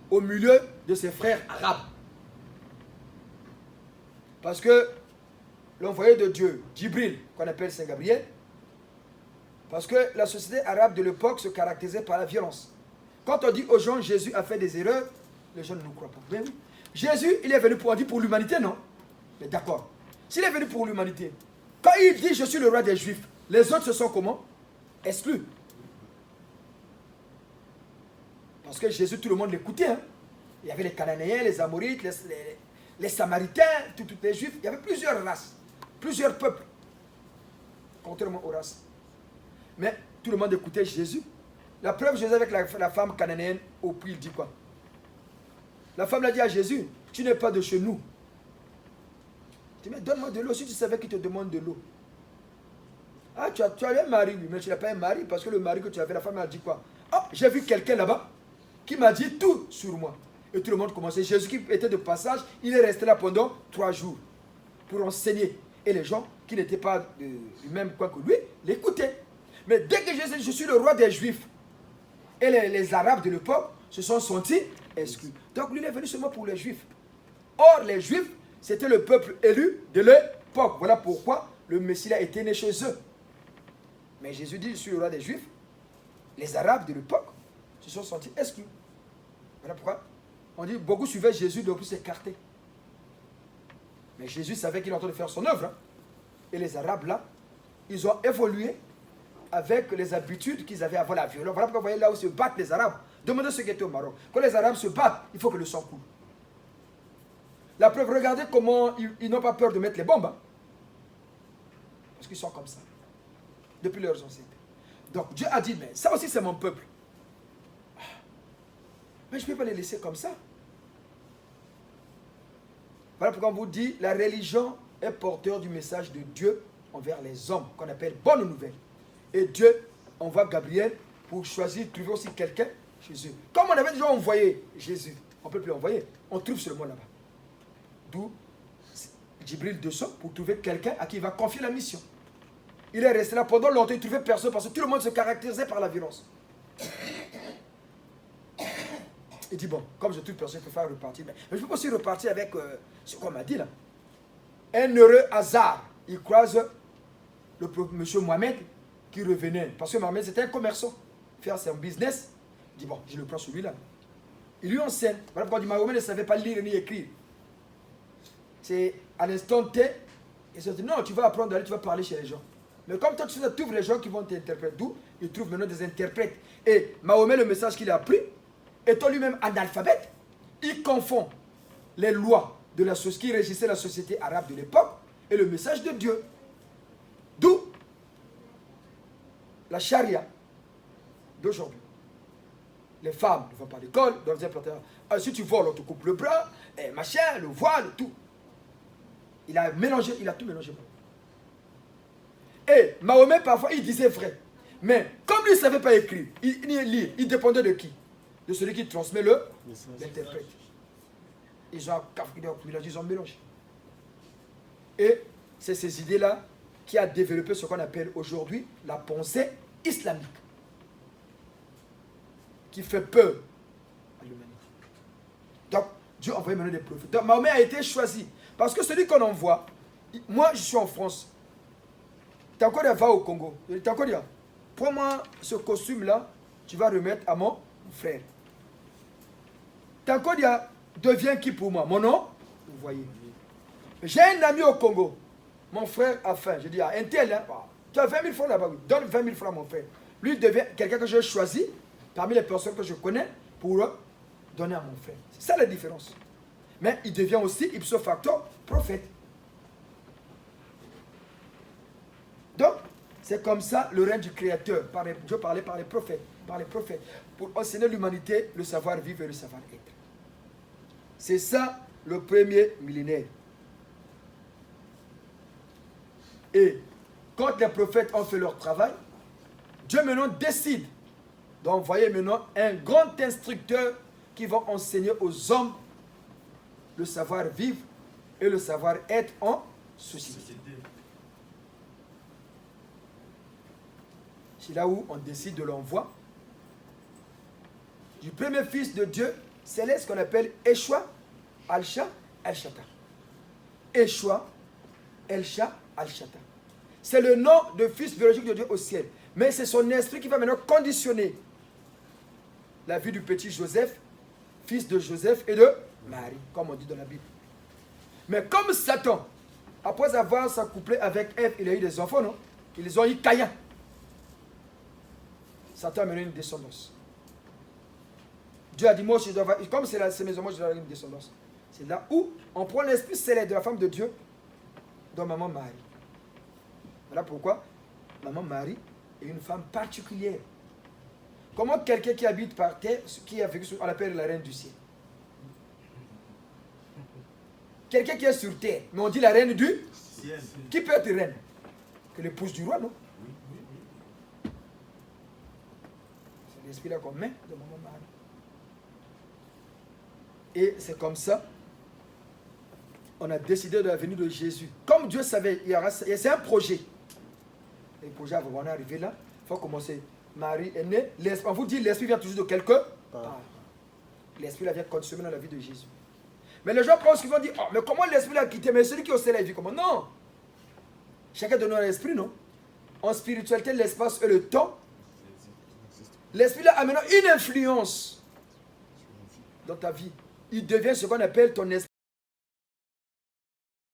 S1: au milieu de ses frères arabes. Parce que l'envoyé de Dieu, Djibril, qu'on appelle Saint Gabriel, parce que la société arabe de l'époque se caractérisait par la violence. Quand on dit aux gens Jésus a fait des erreurs, les gens ne nous croient pas. Mais oui, Jésus, il est venu pour l'humanité, non? Mais d'accord. S'il est venu pour l'humanité, quand il dit je suis le roi des Juifs, les autres se sont comment? Exclus. Parce que Jésus, tout le monde l'écoutait. Hein? Il y avait les Cananéens, les Amorites, les Samaritains, tous les Juifs. Il y avait plusieurs races, plusieurs peuples, contrairement aux races. Mais tout le monde écoutait Jésus. La preuve, Jésus avec la femme cananéenne au puits, il dit quoi? La femme l'a dit à Jésus, tu n'es pas de chez nous. Il dit, mais donne-moi de l'eau si tu savais qu'il te demande de l'eau. Ah, tu as un mari, mais tu n'as pas un mari parce que le mari que tu avais, la femme a dit quoi? Oh, j'ai vu quelqu'un là-bas qui m'a dit tout sur moi. Et tout le monde commençait. Jésus qui était de passage, il est resté là pendant 3 jours pour enseigner. Et les gens qui n'étaient pas du même coin que lui, l'écoutaient. Mais dès que Jésus dit, je suis le roi des Juifs, et les Arabes de l'époque se sont sentis exclus. Donc lui, il est venu seulement pour les Juifs. Or, les Juifs, c'était le peuple élu de l'époque. Voilà pourquoi le Messie a été né chez eux. Mais Jésus dit, je suis le roi des Juifs. Les Arabes de l'époque se sont sentis exclus. Voilà pourquoi on dit, beaucoup suivaient Jésus, donc ils s'écartaient. Mais Jésus savait qu'il est en train de faire son œuvre. Hein. Et les Arabes, là, ils ont évolué avec les habitudes qu'ils avaient avant la violence. Voilà pourquoi vous voyez là où se battent les Arabes. Demandez ce qui était au Maroc. Quand les Arabes se battent, il faut que le sang coule. La preuve, regardez comment ils n'ont pas peur de mettre les bombes. Hein. Parce qu'ils sont comme ça. Depuis leurs ancêtres. Donc Dieu a dit, mais ça aussi c'est mon peuple. Mais je ne peux pas les laisser comme ça. Voilà pourquoi on vous dit, la religion est porteur du message de Dieu envers les hommes, qu'on appelle bonne nouvelle. Et Dieu envoie Gabriel pour choisir, trouver aussi quelqu'un chez eux. Comme on avait déjà envoyé Jésus, on ne peut plus envoyer. On trouve seulement là-bas. D'où Djibril descend pour trouver quelqu'un à qui il va confier la mission. Il est resté là pendant longtemps, il ne trouvait personne parce que tout le monde se caractérisait par la violence. Il dit, bon, comme je toute personne, je peux faire repartir. Mais je peux aussi repartir avec ce qu'on m'a dit là. Un heureux hasard. Il croise monsieur Mohamed qui revenait. Parce que Mohamed, c'était un commerçant. Faire son business. Il dit, bon, je le prends celui-là. Il lui enseigne. Voilà pourquoi Mohamed ne savait pas lire ni écrire. C'est à l'instant T. Il se dit, non, tu vas apprendre à aller, tu vas parler chez les gens. Mais comme toi, tu trouves les gens qui vont t'interpréter. D'où il trouve maintenant des interprètes. Et Mahomet, le message qu'il a appris, étant lui-même analphabète, il confond les lois de la société qui régissaient la société arabe de l'époque et le message de Dieu. D'où la charia d'aujourd'hui. Les femmes ne vont pas à l'école, doivent dire si tu voles, on te coupe le bras, et machin, le voile, tout. Il a mélangé, il a tout mélangé. Et Mahomet, parfois, il disait vrai. Mais comme lui ne savait pas écrire, ni lire, il dépendait de qui? De celui qui transmet l'interprète. Ils ont mélangé. Et c'est ces idées-là qui a développé ce qu'on appelle aujourd'hui la pensée islamique. Qui fait peur à l'humanité. Donc, Dieu a envoyé maintenant des prophètes. Donc, Mahomet a été choisi. Parce que celui qu'on envoie, moi je suis en France. Tankodia va au Congo. Tankodia, prends-moi ce costume-là, tu vas remettre à mon frère. Tankodia devient qui pour moi? Mon nom? Vous voyez. J'ai un ami au Congo. Mon frère a faim. Je dis, un tel, hein, tu as 20 000 francs là-bas. Donne 20 000 francs à mon frère. Lui devient quelqu'un que j'ai choisi parmi les personnes que je connais pour donner à mon frère. C'est ça la différence. Mais il devient aussi, ipso facto, prophète. Donc, c'est comme ça le règne du Créateur. Dieu parlait par les prophètes. Pour enseigner l'humanité le savoir-vivre et le savoir-être. C'est ça le premier millénaire. Et quand les prophètes ont fait leur travail, Dieu maintenant décide d'envoyer maintenant un grand instructeur qui va enseigner aux hommes le savoir-vivre et le savoir-être en société. C'est là où on décide de l'envoi du premier fils de Dieu, c'est ce qu'on appelle Eshua, Al-Sha, Al-Shata. Eshua, El-Sha, Al-Shata. C'est le nom de fils biologique de Dieu au ciel. Mais c'est son esprit qui va maintenant conditionner la vie du petit Joseph, fils de Joseph et de Marie, comme on dit dans la Bible. Mais comme Satan, après avoir s'accouplé avec Ève, il a eu des enfants, non? Ils ont eu Caïn. Satan a mené une descendance. Dieu a dit, moi, je dois avoir, comme c'est mes enfants, je dois avoir une descendance. C'est là où on prend l'esprit céleste de la femme de Dieu dans maman Marie. Voilà pourquoi maman Marie est une femme particulière. Comment quelqu'un qui habite par terre, qui a vécu, on l'appelle la reine du ciel. Quelqu'un qui est sur terre, mais on dit la reine du ciel. Qui peut être reine? Que l'épouse du roi, non? C'est l'esprit-là qu'on met de maman Marie. Et c'est comme ça, on a décidé de la venue de Jésus. Comme Dieu savait, c'est un projet. Et le projet, avant d'arriver là, il faut commencer. Marie est née. On vous dit, l'esprit vient toujours de quelque part. L'esprit vient consommer dans la vie de Jésus. Mais les gens pensent qu'ils vont dire, oh, mais comment l'esprit l'a quitté? Mais celui qui est au ciel, il vit comment? Non. Chacun donne un esprit, non? En spiritualité, l'espace et le temps. L'esprit a maintenant une influence dans ta vie. Il devient ce qu'on appelle ton esprit.